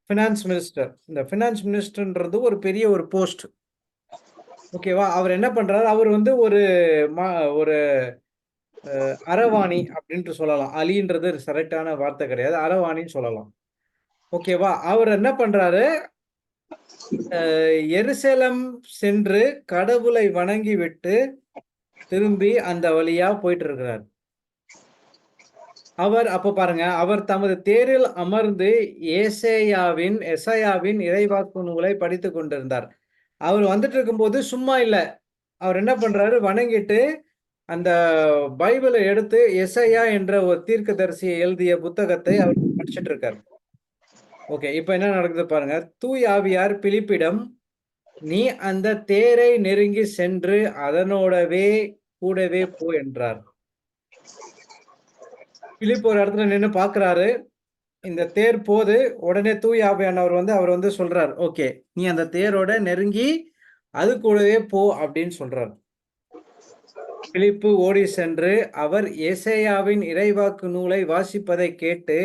ஃபினான்ஸ் மினிஸ்டர். இந்த ஃபினான்ஸ் மினிஸ்டர்ன்றது ஒரு பெரிய ஒரு போஸ்ட். ஓகேவா? அவர் என்ன பண்றாரு, அவர் வந்து ஒரு ம ஒரு அரவாணி அப்டின்ட்டு சொல்லலாம். அலின்றது கரெக்ட்டான வார்த்தை கிடையாது. அரவாணின்னு சொல்லலாம். ஓகேவா? அவர் என்ன பண்றாரு, எருசலேம் சென்று கடவுளை வணங்கிவிட்டு திரும்பி அந்த வழியா போயிட்டு இருக்கிறார். அப்ப பாருங்க, அவர் தமது தேரில் அமர்ந்து எசாயாவின் இறைவாக்கு நூலை படித்துக் கொண்டிருந்தார். அவர் வந்துட்டு இருக்கும்போது சும்மா இல்ல. அவர் என்ன பண்றாரு, வணங்கிட்டு அந்த பைபிள எடுத்து எசாயா என்ற ஒரு தீர்க்கதரிசி எழுதிய புத்தகத்தை அவர் படிச்சுட்டு இருக்காரு. ஓகே. இப்ப என்ன நடக்குது பாருங்க. தூய ஆவியார் பிலிப்பிடம், "நீ அந்த தேரை நெருங்கி சென்று அதனோடவே கூடவே போ" என்றார். பிலிப்பு ஒரு இடத்துல நின்னு பார்க்கிறாரு. இந்த தேர் போது. உடனே தூய ஆவியானவர் வந்து அவர் வந்து சொல்றார். "ஓகே. நீ அந்த தேரோட நெருங்கி அது கூடவே போ" அப்படின்னு சொல்றார். பிலிப்பு ஓடிச் சென்று, அவர் எசேயாவின் இறைவாக்கு நூலை வாசிப்பதைக் கேட்டு,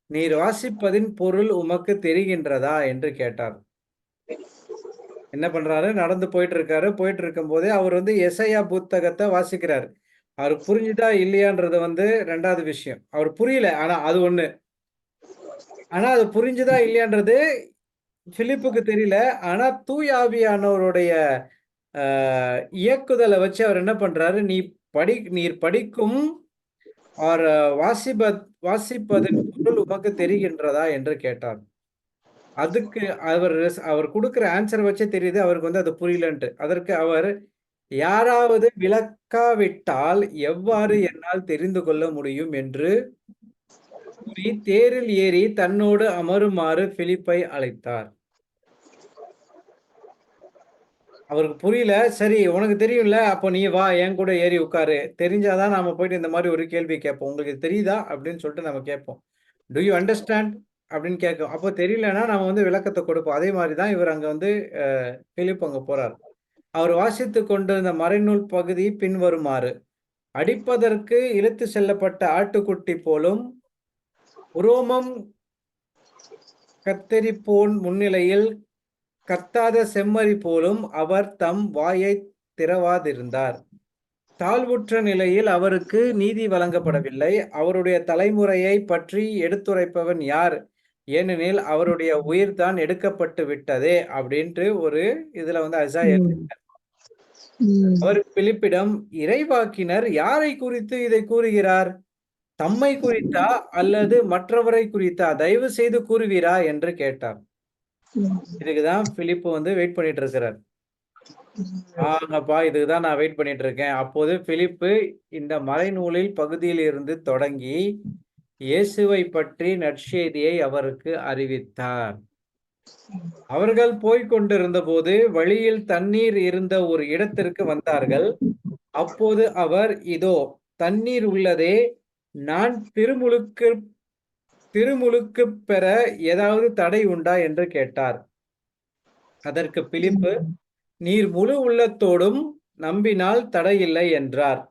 "நீர் வாசிப்பதின் பொருள் உமக்குத் தெரிகின்றதா?" என்று கேட்டார். என்ன பண்றாரு? நடந்து போயிட்டு இருக்காரு. போயிட்டு இருக்கும்போதே அவர் வந்து எசையா புத்தகத்த வாசிக்கிறாரு. அவருக்கு புரிஞ்சுதா இல்லையான்றது வந்து 2வது விஷயம். அவருக்கு புரியல. ஆனா அது ஒண்ணு. ஆனா அது புரிஞ்சுதா இல்லையான்றது பிலிப்புக்கு தெரியல. ஆனா தூய ஆவியானவருடைய அ இயக்குதல வச்சு அவர் என்ன பண்றாரு, நீர் படிக்கும் ஆர் வாசிப்பதன் பொருள் உமக்கு தெரிகின்றதா என்று கேட்டார். அதுக்கு அவர் குடுக்குற ஆன்ஸர் வச்சே தெரியுது அவருக்கு வந்து அது புரியலன்ட்டு. அதற்கு அவர், "யாராவது விளக்காவிட்டால் எவ்வாறு என்னால் தெரிந்து கொள்ள முடியும்?" என்று கூறி தேரில் ஏறி தன்னோடு அமருமாறு பிலிப்பை அழைத்தார். அவருக்கு புரியல. சரி உனக்கு தெரியும்ல, அப்போ நீ வா என் கூட ஏறி உட்காரு. தெரிஞ்சா தான் நாம போயிட்டு இந்த மாரி ஒரு கேள்வி கேட்போம். உங்களுக்கு இது தெரியுதா? அப்படின்னு சொல்லிட்டு நம்ம கேட்போம். Do you understand? அப்படின்னு கேட்கும். அப்போ தெரியலன்னா நாம வந்து விளக்கத்த கொடுப்போம். அதே மாரி தான் இவர் அங்க வந்து அ பிலிப் அங்க போறார். அவர் வாசித்துக் கொண்டிருந்த மறைநூல் பகுதி பின்வருமாறு: அடிப்பதற்கு இழுத்துச் செல்லப்பட்ட ஆட்டுக்குட்டி போலும், உரோமம் கத்தரிப்போன் முன்னிலையில் கத்தாத செம்மறி போலும் அவர் தம் வாயைத் திறவாதிருந்தார். தாழ்வுற்ற நிலையில் அவருக்கு நீதி வழங்கப்படவில்லை. அவருடைய தலைமுறையை பற்றி எடுத்துரைப்பவன் யார்? ஏனெனில் அவருடைய உயிர் தான் எடுக்கப்பட்டு விட்டதே அப்படின்ட்டு ஒரு இதுல வந்து எசாயா ம். ம். அவர் பிலிப்பிடம், இறைவாக்கினர் யாரை குறித்து இதை கூறுகிறார்? தம்மை குறித்தா அல்லது மற்றவரை குறித்தா? தயவு செய்து கூறுவீரா என்று கேட்டார். ம். இதுக்குதான் பிலிப்பு வந்து வெயிட் பண்ணிட்டு இருக்கிறார். ஆங்கப்பா, இதுக்கு தான் நான் வெயிட் பண்ணிட்டு இருக்கேன். அப்போது பிலிப்பு இந்த மறைநூலில் பகுதியில் இருந்து தொடங்கி இயேசுவை பற்றி நற்செய்தியை அவருக்கு அறிவித்தார். அவர்கள் போய்க் கொண்டிருந்தபோது வழியில் தண்ணீர் இருந்த ஒரு இடத்திற்கு வந்தார்கள். அப்போது அவர், இதோ தண்ணீர் உள்ளதே, நான் திருமுழுக்குப் பெற ஏதாவது தடை உண்டா என்று கேட்டார். அதற்கு பிலிப்பு, நீர் முழு உள்ளத்தோடும் நம்பினால் தடையில்லை என்றார்.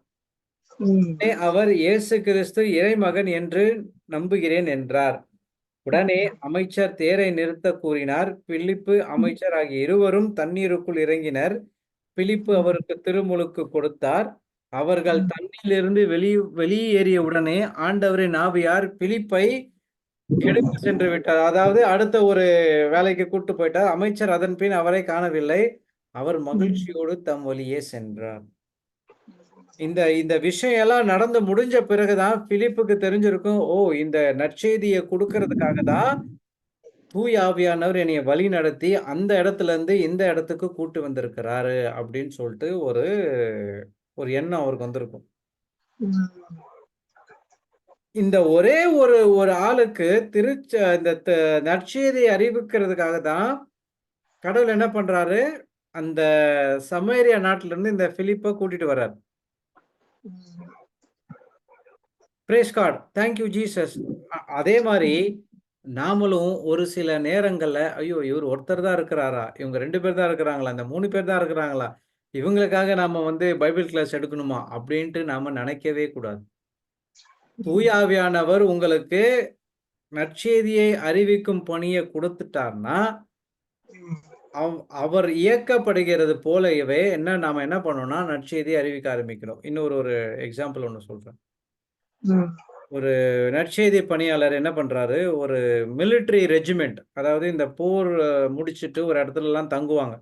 ம். உடனே அவர், இயேசு கிறிஸ்து இறைமகன் என்று நம்புகிறேன் என்றார். உடனே அமைச்சர் தேரை நிறுத்தக் கூறினார். பிலிப்பு அமைச்சர் ஆகிய இருவரும் தண்ணீருக்குள் இறங்கினர். பிலிப்பு அவருக்கு திருமுழுக்கு கொடுத்தார். அவர்கள் தண்ணீரிலிருந்து வெளியேறிய உடனே ஆண்டவரின் ஆவியார் பிலிப்பை எடுத்து சென்று விட்டார். அதாவது அடுத்த ஒரு வேலைக்கு கூட்டு போயிட்டார். அமைச்சர் அதன் பின் அவரை காணவில்லை. அவர் மகிழ்ச்சியோடு தம் வழியே சென்றார். இந்த இந்த விஷயம் எல்லாம் நடந்து முடிஞ்ச பிறகுதான் பிலிப்புக்கு தெரிஞ்சிருக்கும். ஓ, இந்த நற்செய்தியை கொடுக்கறதுக்காக தான் தூய ஆவியானவர் என்னைய வழி நடத்தி அந்த இடத்துல இருந்து இந்த இடத்துக்கு கூட்டு வந்திருக்கிறாரு அப்படின்னு சொல்லிட்டு ஒரு ஒரு எண்ணம் அவருக்கு வந்திருக்கும். இந்த ஒரே ஒரு ஒரு ஆளுக்கு இந்த நற்செய்தியை அறிவிக்கிறதுக்காக தான் கடவுள் என்ன பண்றாரு, அந்த சமேரியா நாட்டுல இருந்து இந்த பிலிப்பை கூட்டிட்டு வர்றார். Praise God, thank you Jesus. அதே மாதிரி நாமளும் ஒரு சில நேரங்கள்ல, ஐயோ இவர் ஒருத்தர் தான் இருக்கிறாரா, இவங்க 2 பேர் தான் இருக்கிறாங்களா, இந்த 3 பேர் தான் இருக்கிறாங்களா, இவங்களுக்காக நாம வந்து பைபிள் கிளாஸ் எடுக்கணுமா அப்படின்ட்டு நாம நினைக்கவே கூடாது. தூய ஆவியானவர் உங்களுக்கு நற்செய்தியை அறிவிக்கும் பணியை கொடுத்துட்டார்னா, அவர் இயக்கப்படுகிறது போலவே நாம என்ன பண்ணணும்னா நற்செய்தியை அறிவிக்க ஆரம்பிக்கணும். இன்னொரு ஒரு எக்ஸாம்பிள் ஒண்ணு சொல்றேன். ஒரு நற்செய்தி பணியாளர் என்ன பண்றாரு, ஒரு மிலிட்டரி ரெஜிமெண்ட், அதாவது இந்த போர் முடிச்சிட்டு ஒரு இடத்துலலாம் தங்குவாங்க.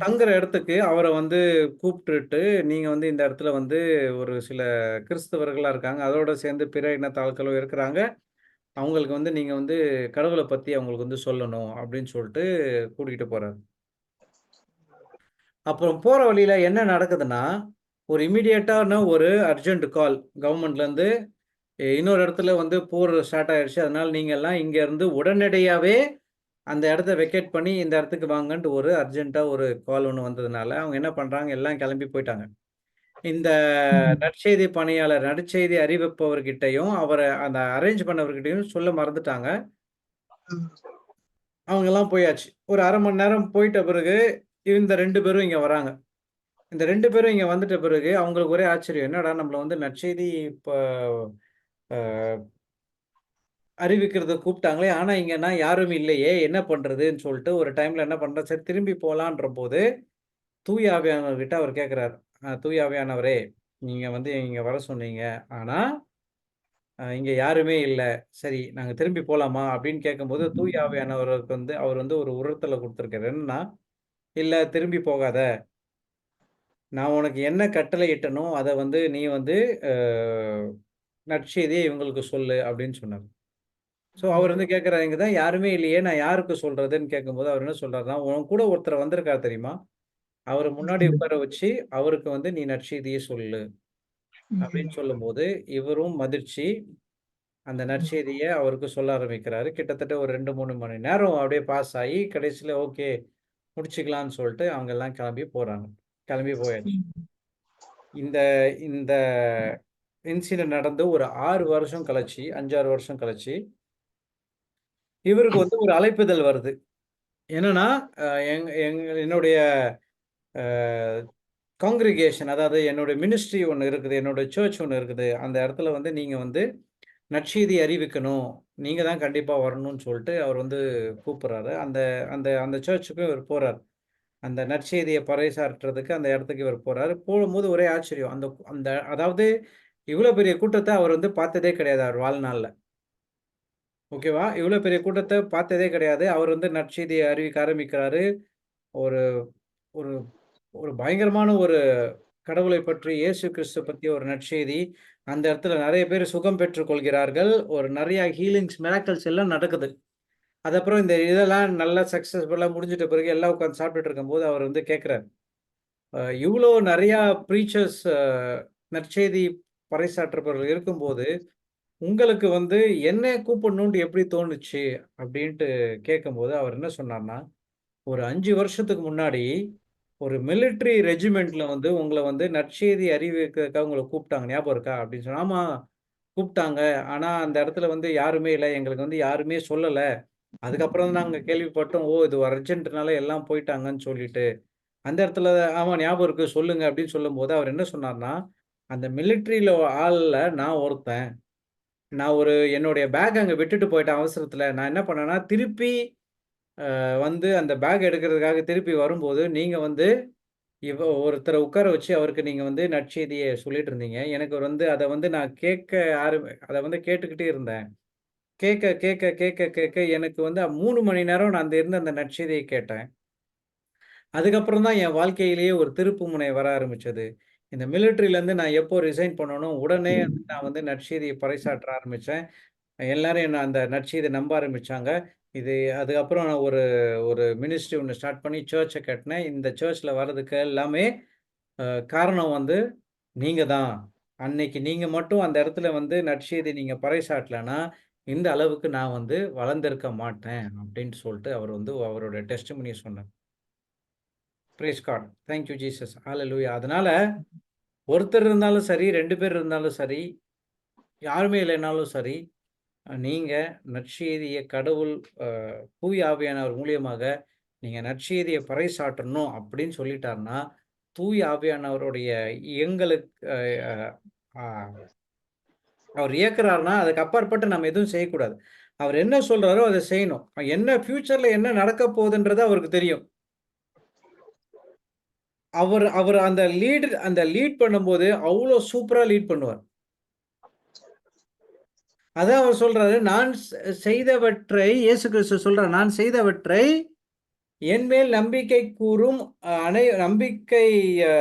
தங்குற இடத்துக்கு அவரை வந்து கூப்பிட்டுட்டு, நீங்க வந்து இந்த இடத்துல வந்து ஒரு சில கிறிஸ்தவர்களா இருக்காங்க. அதோட சேர்ந்து பிற இனத்தாட்களும் இருக்கிறாங்க. அவங்களுக்கு வந்து நீங்க வந்து கடவுள பத்தி அவங்களுக்கு வந்து சொல்லணும் அப்படின்னு சொல்லிட்டு கூட்டிட்டு போறாரு. அப்புறம் போற வழியில என்ன நடக்குதுன்னா, ஒரு இமிடியேட்டான ஒரு அர்ஜென்ட் கால் கவர்மெண்ட்லேருந்து, இன்னொரு இடத்துல வந்து போர் ஸ்டார்ட் ஆயிடுச்சு. அதனால நீங்க எல்லாம் இங்க இருந்து உடனடியாவே அந்த இடத்த வெக்கேட் பண்ணி இந்த இடத்துக்கு வாங்கன்ட்டு ஒரு அர்ஜென்ட்டா ஒரு கால் ஒண்ணு வந்ததுனால, அவங்க என்ன பண்றாங்க, எல்லாம் கிளம்பி போயிட்டாங்க. இந்த நற்செய்தி பணியாளர், நற்செய்தி அறிவிப்பவர்கிட்டயும், அந்த அரேஞ்ச் பண்ணவர்கிட்டயும் சொல்ல மறந்துட்டாங்க. அவங்கலாம் போயாச்சு. ஒரு 1/2 மணி நேரம் போயிட்ட பிறகு, இந்த 2 பேரும் இங்க வராங்க. இந்த 2 பேரும் இங்க வந்துட்ட பிறகு, அவங்களுக்கு ஒரே ஆச்சரியம். என்னடா நம்மள வந்து நற்செய்தி இப்ப அ அறிவிக்கிறதுக்கு கூப்பிட்டாங்களே! ஆனா இங்கன்னா யாரும் இல்லையே! என்ன பண்றதுன்னு சொல்லிட்டு ஒரு டைம்ல என்ன பண்றோம், சரி திரும்பி போலான்றபோது, தூய ஆவியானவர்கிட்ட அவர் கேட்கிறார். தூய ஆவியானவரே, நீங்க வந்து இங்க வர சொன்னீங்க. ஆனா, இங்க யாருமே இல்ல. சரி நாங்க திரும்பி போலாமா? அப்படின்னு கேட்கும்போது, தூய ஆவியானவருக்கு வந்து அவர் வந்து ஒரு உறுத்தல குடுத்திருக்காரு. என்னன்னா, இல்ல திரும்பி போகாத. நான் உனக்கு என்ன கட்டளையிட்டனோ, அத வந்து நீ வந்து அ நற்செய்திய இவங்களுக்கு சொல்லு அப்படின்னு சொன்னாரு. அவர் வந்து கேட்கிறாரு, இங்க தான் யாருமே இல்லையே! நான் யாருக்கு சொல்றதுன்னு கேட்கும்போது, அவர் என்ன சொல்றாருன்னா, உன் கூட ஒருத்தர் வந்திருக்காரு தெரியுமா? அவர முன்னாடி உட்கார வச்சு, அவருக்கு வந்து நீ நற்செய்திய சொல்லு அப்படின்னு சொல்லும்போது, இவரும் மதிர்ச்சி அந்த நற்செய்திய அவருக்கு சொல்ல ஆரம்பிக்கிறாரு. கிட்டத்தட்ட ஒரு 2, 3 மணி நேரம் அப்படியே பாஸ் ஆயி, கடைசியில ஓகே முடிச்சுக்கலான்னு சொல்லிட்டு அவங்க எல்லாம் கிளம்பி போறாங்க. கிளம்பி போயாச்சு. இந்த இந்த இன்சிடென்ட் நடந்து ஒரு 6 வருஷம் கழிச்சு, 5, 6 வருஷம் கழிச்சு, இவருக்கு வந்து ஒரு அழைப்பிதழ் வருது. என்னன்னா, அ எங் எங் என்னுடைய அ காங்கிரிகேஷன், அதாவது என்னுடைய மினிஸ்ட்ரி ஒண்ணு இருக்குது. என்னோட சர்ச் ஒண்ணு இருக்குது. அந்த இடத்துல வந்து நீங்க வந்து நற்செய்தி அறிவிக்கணும். நீங்க தான் கண்டிப்பா வரணும்னு சொல்லிட்டு அவர் வந்து கூப்பிடுறாரு. அந்த அந்த அந்த சர்ச்சுக்கும் இவர் போறார். அந்த நற்செய்திய பறைசாற்றுறதுக்கு அந்த இடத்துக்கு இவர் போறாரு. போகும்போது ஒரே ஆச்சரியம். அந்த அந்த அதாவது இவ்வளோ பெரிய கூட்டத்த அவர் வந்து பார்த்ததே கிடையாது அவர் வாழ்நாள்ல. ஓகேவா? இவ்வளோ பெரிய கூட்டத்த பார்த்ததே கிடையாது. அவர் வந்து நற்செய்திய அறிவிக்க ஆரம்பிக்கிறாரு. ஒரு ஒரு ஒரு பயங்கரமான ஒரு கடவுளை பற்றி, இயேசு கிறிஸ்து பத்தி ஒரு நற்செய்தி. அந்த இடத்துல நெறைய பேர் சுகம் பெற்றுக் கொள்கிறார்கள். ஒரு நெறைய ஹீலிங்ஸ், மிராக்கிள்ஸ் எல்லாம் நடக்குது. அதுக்கப்புறம் இந்த இதெல்லாம் நல்லா சக்சஸ்ஃபுல்லா முடிஞ்சிட்ட பிறகு எல்லாம் உட்கார்ந்து சாப்பிட்டுட்டு இருக்கும்போது அவர் வந்து கேட்கிறார். இவ்ளோ நெறையா ப்ரீச்சர்ஸ் நற்செய்தி பறைசாற்றுபவர்கள் இருக்கும்போது, உங்களுக்கு வந்து என்ன கூப்பிடணுன்ட்டு எப்படி தோணுச்சு? அப்டின்ட்டு கேட்கும்போது, அவர் என்ன சொன்னார்ன்னா, ஒரு 5 வருஷத்துக்கு முன்னாடி, ஒரு மிலிட்டரி ரெஜிமென்ட்ல வந்து உங்கள வந்து நற்செய்தி அறிவிக்கிறதுக்காக உங்கள கூப்ட்டாங்க. ஞாபகம் இருக்கா? அப்டின்னு சொன்னா, ஆமா கூப்ட்டாங்க. ஆனா அந்த இடத்துல வந்து யாருமே இல்ல. எங்களுக்கு வந்து யாருமே சொல்லல. அதுக்கப்புறம் தான் நாங்க கேள்விப்பட்டோம். ஓ! இது அர்ஜென்ட்னால எல்லாம் போய்ட்டாங்கன்னு சொல்லிட்டு. அந்த இடத்துல ஆமா ஞாபகம் இருக்கு. சொல்லுங்க அப்படின்னு சொல்லும்போது, அவர் என்ன சொன்னார்ன்னா, அந்த மிலிட்டரியில ஆள்ல நான் ஒருத்தன். நான் என்னுடைய பேக் அங்க விட்டுட்டு போயிட்டேன் அவசரத்துல. நான் என்ன பண்ணேன்னா, திருப்பி வந்து அந்த பேக் எடுக்கிறதுக்காக திருப்பி வரும்போது, நீங்க வந்து ஒருத்தர உட்கார வச்சு அவருக்கு நீங்க வந்து நற்செய்திய சொல்லிட்டு இருந்தீங்க. எனக்கு வந்து அத வந்து நான் கேட்க அத வந்து கேட்டுக்கிட்டே இருந்தேன். கேட்க எனக்கு வந்து 3 மணி நேரம் நான் இருந்த அந்த நற்செய்திய கேட்டேன். அதுக்கப்புறம் தான் என் வாழ்க்கையிலேயே ஒரு திருப்புமுனை வர ஆரம்பிச்சது. இந்த மிலிட்டரிலேருந்து நான் எப்போ ரிசைன் பண்ணனோ, உடனே வந்து நான் வந்து நற்செய்திய பறைசாற்ற ஆரம்பிச்சேன். எல்லாரும் என்ன அந்த நற்செய்திய நம்ப ஆரம்பிச்சாங்க. இது அதுக்கப்புறம் நான் ஒரு ஒரு மினிஸ்ட்ரி ஒண்ணு ஸ்டார்ட் பண்ணி சர்ச்ச கட்டினேன். இந்த சர்ச்ல வர்றதுக்கு எல்லாமே அ காரணம் வந்து நீங்க தான். அன்னைக்கு நீங்க மட்டும் அந்த இடத்துல வந்து நற்செய்தி நீங்க பறைசாற்றலன்னா, இந்த அளவுக்கு நான் வந்து வளர்ந்திருக்க மாட்டேன். அப்டின்ட்டு சொல்ட்டு அவர் வந்து அவரோட டெஸ்டிமனிய சொன்னார். Praise God. Thank you Jesus. Hallelujah. அதனால ஒருத்தர் இருந்தாலும் சரி, 2 பேர் இருந்தாலும் சரி, யாருமே இல்லைனாலும் சரி, நீங்க நற்செய்திய கடவுள் அ தூய ஆவியானவர் மூலியமாக நீங்க நற்செய்திய பறைசாற்றணும் அப்படின்னு சொல்லிட்டார்ன்னா, தூய ஆவியானவருடைய எங்களுக்கு அ அவர் இயக்குறார்ன்னா, அதுக்கு அப்பாற்பட்டு நம்ம எதுவும் செய்யக்கூடாது. அவர் என்ன சொல்றாரோ அத செய்யணும். என்ன ஃபியூச்சர்ல என்ன நடக்க போகுதுன்றது அவருக்கு தெரியும். அவர் அவர் அந்த லீட் பண்ணும்போது அவ்ளோ சூப்பரா லீட் பண்ணுவார். அதான் அவர் சொல்றாரு, நான் செய்தவற்றை இயேசு கிறிஸ்து சொல்றார், நான் செய்தவற்றை என்மேல் நம்பிக்கை கூறும் நம்பிக்கை அ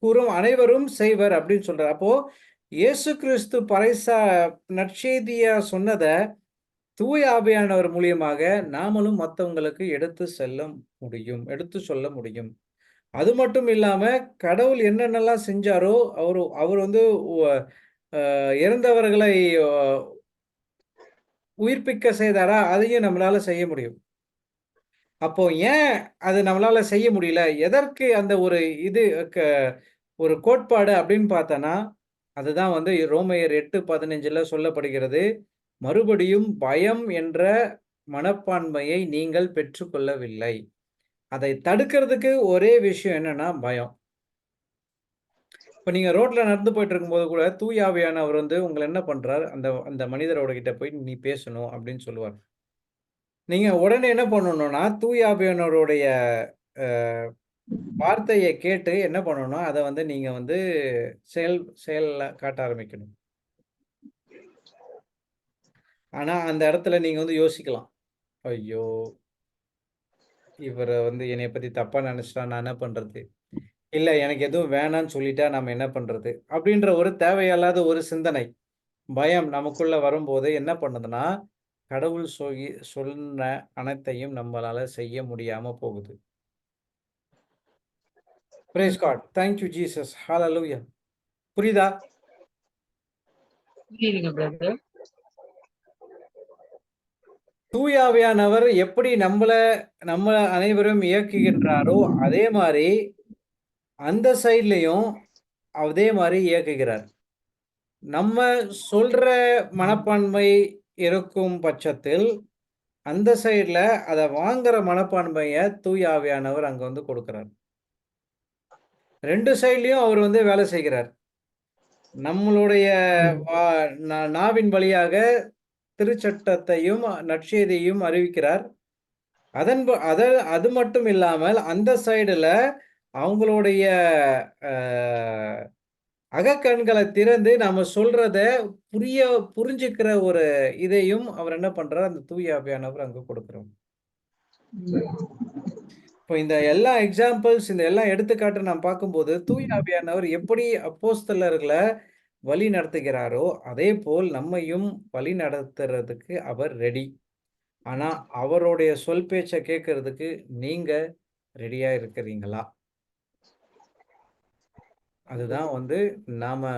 கூறும் அனைவரும் செய்வர் அப்படின்னு சொல்றார். அப்போ இயேசு கிறிஸ்து நற்செய்தியா சொன்னத தூய ஆவியானவர் மூலியமாக நாமளும் மத்தவங்களுக்கு எடுத்து செல்ல முடியும். எடுத்து சொல்ல முடியும். அது மட்டும் இல்லாம கடவுள் என்னென்னலாம் செஞ்சாரோ, அவரு அவர் வந்து ஒ அ இறந்தவர்களை அ உயிர்ப்பிக்க செய்தாரா? அதையும் நம்மளால செய்ய முடியும். அப்போ ஏன் அது நம்மளால செய்ய முடியல? எதற்கு அந்த ஒரு இது க ஒரு கோட்பாடு அப்படின்னு பார்த்தோன்னா, அதுதான் வந்து ரோமையர் 8:15ல சொல்லப்படுகிறது. மறுபடியும் பயம் என்ற மனப்பான்மையை நீங்கள் பெற்றுக்கொள்ளவில்லை. அதை தடுக்கிறதுக்கு ஒரே விஷயம் என்னன்னா பயம். இப்ப நீங்க ரோட்ல நடந்து போயிட்டு இருக்கும்போது கூட, தூய ஆவியானவர் வந்து உங்கள என்ன பண்றார், அந்த அந்த மனிதரோட கிட்ட போய் நீ பேசணும் அப்படின்னு சொல்லுவார். நீங்க உடனே என்ன பண்ணணும்னா, தூய ஆவியானவருடைய அ வார்த்தைய கேட்டு என்ன பண்ணணும், அத வந்து நீங்க வந்து செயல்ல காட்ட ஆரம்பிக்கணும். ஆனா, அந்த இடத்துல நீங்க வந்து யோசிக்கலாம். ஐயோ! இவர வந்து என்னைய பத்தி தப்பா நெனச்சுட்டா நான் என்ன பண்றது? இல்ல எனக்கு எதுவும் வேணான்னு சொல்லிட்டா நாம என்ன பண்றது? அப்படின்ற ஒரு தேவையில்லாத ஒரு சிந்தனை. பயம் நமக்குள்ள வரும்போது என்ன பண்ணுதுன்னா, கடவுள் சொன்ன அனைத்தையும் நம்மளால செய்ய முடியாம போகுது. Praise God. Thank you Jesus. Hallelujah. புரியுதா? புரியுதுங்க பிரதர். தூய ஆவியானவர் எப்படி நம்ம அனைவரும் இயக்குகின்றாரோ, அதே மாரி அந்த சைட்லயும் அதே மாரி இயக்குகிறார். நம்ம சொல்ற மனப்பான்மை இருக்கும் பட்சத்தில், அந்த சைட்ல அத வாங்குற மனப்பான்மைய தூய ஆவியானவர் அங்க வந்து கொடுக்கிறார். 2 சைட்லயும் அவர் வந்து வேலை செய்கிறார். நம்மளுடைய ம். வா நாவின் வழியாக திருச்சட்டத்தையும், நற்செய்தியையும் அறிவிக்கிறார். அது மட்டும் இல்லாமல் அந்த சைடுல அவங்களுடைய அகக்கண்களை திறந்து நாம சொல்றத புரிஞ்சுக்கிற ஒரு இதையும் அவர் என்ன பண்றார், அந்த தூய ஆவியானவர் அங்க கொடுக்கிறார். இப்போ இந்த எல்லா எக்ஸாம்பிள்ஸ், இந்த எல்லா எடுத்துக்காட்டு நாம் பார்க்கும்போது, தூய ஆவியானவர் எப்படி அப்போஸ்தலர்களை வழி நடத்துகிறாரோ, அதே போல் நம்மையும் வழி நடத்துறதுக்கு அவர் ரெடி. ஆனா, அவருடைய சொல் பேச்ச கேட்கறதுக்கு நீங்க ரெடியா இருக்கிறீங்களா? அதுதான் நாம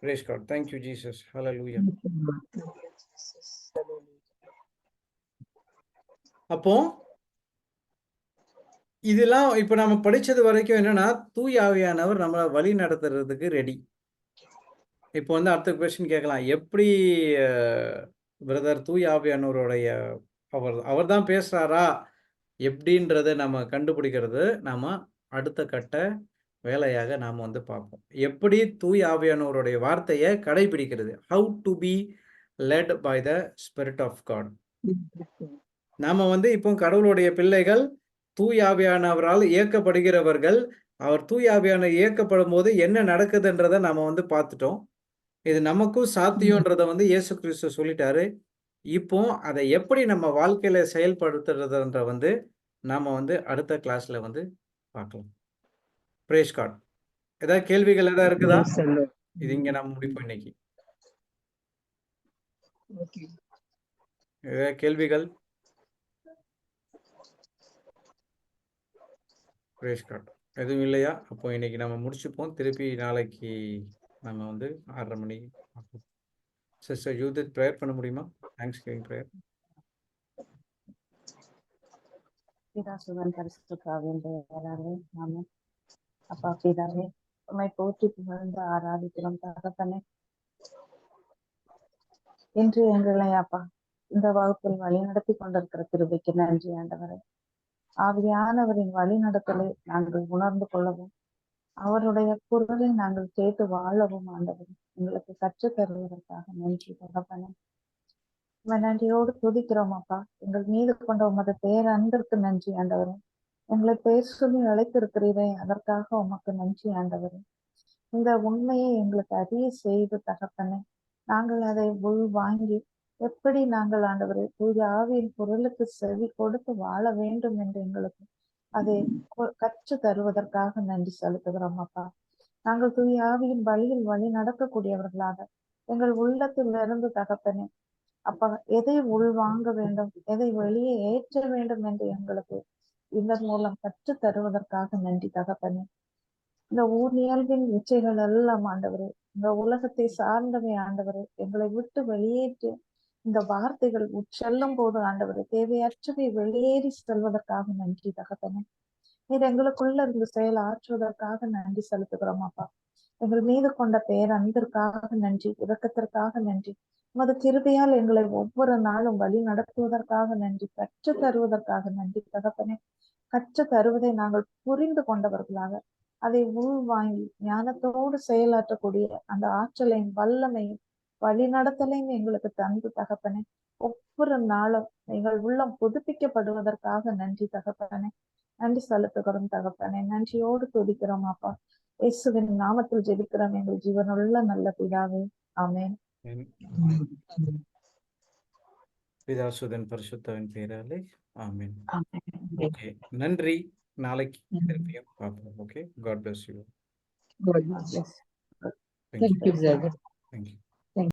Praise God. Thank you, Jesus. Hallelujah. அப்போ இதெல்லாம் இப்ப நம்ம படிச்சது வரைக்கும் என்னன்னா, தூய ஆவியானவர் நம்மள வழி நடத்துறதுக்கு ரெடி. இப்போ அடுத்த கொஸ்டின் கேட்கலாம். எப்படி பிரதர் தூய ஆவியானவருடைய அவர் தான் பேசுறாரா? எப்படின்றத நம்ம கண்டுபிடிக்கிறது நாம அடுத்த கட்ட வேலையாக நாம பார்ப்போம். எப்படி தூய ஆவியானவருடைய வார்த்தையை கடைபிடிக்கிறது? How to be led by the Spirit of God. நாம இப்போ கடவுளுடைய பிள்ளைகள், தூய ஆவியானவரால் இயக்கப்படுகிறவர்கள். அவர் தூய ஆவியானவர் இயக்கப்படும் போது என்ன நடக்குதுன்றத நாம பார்த்துட்டோம். இது நமக்கும் சாத்தியம்ன்றத இயேசு கிறிஸ்து சொல்லிட்டாரு. இப்போ அதை எப்படி நம்ம வாழ்க்கையில செயல்படுத்துறதுன்ற நாம அடுத்த கிளாஸ்ல பார்க்கலாம். Praise God. ஏதாவது கேள்விகள் ஏதாவது இருக்குதா? இது இங்க நம்ம முடிப்போம் இன்னைக்கு. ஏதாவது கேள்விகள்? Praise God. எதுவும் இல்லையா? அப்போ இன்னைக்கு நம்ம முடிச்சுப்போம். திருப்பி நாளைக்கு நம்ம 6:30 மணிக்கு பார்ப்போம். சிஸ்டர் யூதித் ப்ரேயர் பண்ண முடியுமா? Thanks giving prayer. பிதாசுதன் பரிசுத்தாவின் பெயராலே ஆமென். அப்பா பிதாவே, உம்மை போற்றி புகழ்ந்து ஆராதிக்கிறோம் தகப்பனே. இன்று எங்களை அப்பா இந்த வகுப்பில் வழி நடத்தி கொண்டிருக்கிற கிருபைக்கு நன்றி ஆண்டவரே. ஆவியானவரின் வழி நடத்தலை நாங்கள் உணர்ந்து கொள்ளவும், அவருடைய குரலை நாங்கள் கேட்டு வாழவும் ஆண்டவரே எங்களுக்கு கற்றுத் தருவதற்காக நன்றி தகப்பனே. நன்றியோடு துதிக்கிறோம் அப்பா. எங்கள் மீது கொண்ட உமது பேரன்பிற்கு நன்றி ஆண்டவரே. எங்களை பேர் சொல்லி அழைத்திருக்கிறீரே, அதற்காக உமக்கு நன்றி ஆண்டவரே. இந்த உண்மையை எங்களுக்கு அறிய செய்து தகப்பனே, நாங்கள் அதை உள் வாங்கி எப்படி நாங்கள் ஆண்டவரே தூய ஆவியின் குரலுக்கு செவி கொடுத்து வாழ வேண்டும் என்று எங்களுக்கு அதை கற்று தருவதற்காக நன்றி செலுத்துகிறோம் அப்பா. நாங்கள் தூய ஆவியின் வழியில் வழி நடக்கக்கூடியவர்களாக எங்கள் உள்ளத்திலிருந்து தகப்பனே அப்பா எதை உள்வாங்க வேண்டும், எதை வெளியே ஏற்ற வேண்டும் என்று எங்களுக்கு இதன் மூலம் கற்று தருவதற்காக நன்றி தகப்பனே. இந்த ஊர்நியல்பின் இச்சைகள் எல்லாம் ஆண்டவரே, இந்த உலகத்தை சார்ந்தவை ஆண்டவரே, எங்களை விட்டு வெளியேற்று இந்த வார்த்தைகள் உட்செல்லும் போது ஆண்டவரே தேவையற்றவை வெளியேறி செல்வதற்காக நன்றி தகப்பனே. இது எங்களுக்குள்ள இருந்து செயல் ஆற்றுவதற்காக நன்றி செலுத்துகிறோம் அப்பா. எங்கள் மீது கொண்ட பேரன்பிற்காக நன்றி, இரக்கத்திற்காக நன்றி. உமது கிருபையால் எங்களை ஒவ்வொரு நாளும் வழி நடத்துவதற்காக நன்றி, கற்று தருவதற்காக நன்றி தகப்பனே. கற்று தருவதை நாங்கள் புரிந்து கொண்டவர்களாக அதை உள்வாங்கி ஞானத்தோடு செயலாற்றக்கூடிய அந்த ஆற்றலையும் வல்லமையும் வழி நடத்தலையும் எங்களுக்கு தந்து தகப்பனே. ஒவ்வொரு நாளும் எங்கள் உள்ளம் புதுப்பிக்கப்படுவதற்காக நன்றி தகப்பனே. நன்றி செலுத்துகிறோம் தகப்பனே. நன்றியோடு துதிக்கிறோம் அப்பா. இயேசுவின் நாமத்தில் ஜெபிக்கிறோம் எங்கள் ஜீவனுள்ள நல்ல பிதாவே, ஆமென். பிதாசுதன் பரிசுத்தவின் பெயராலே ஆமென். ஓகே, நன்றி. நாளைக்கு திருப்பியும் பார்ப்போம். Okay, God bless you. God bless. Thank you, brother. Thank you.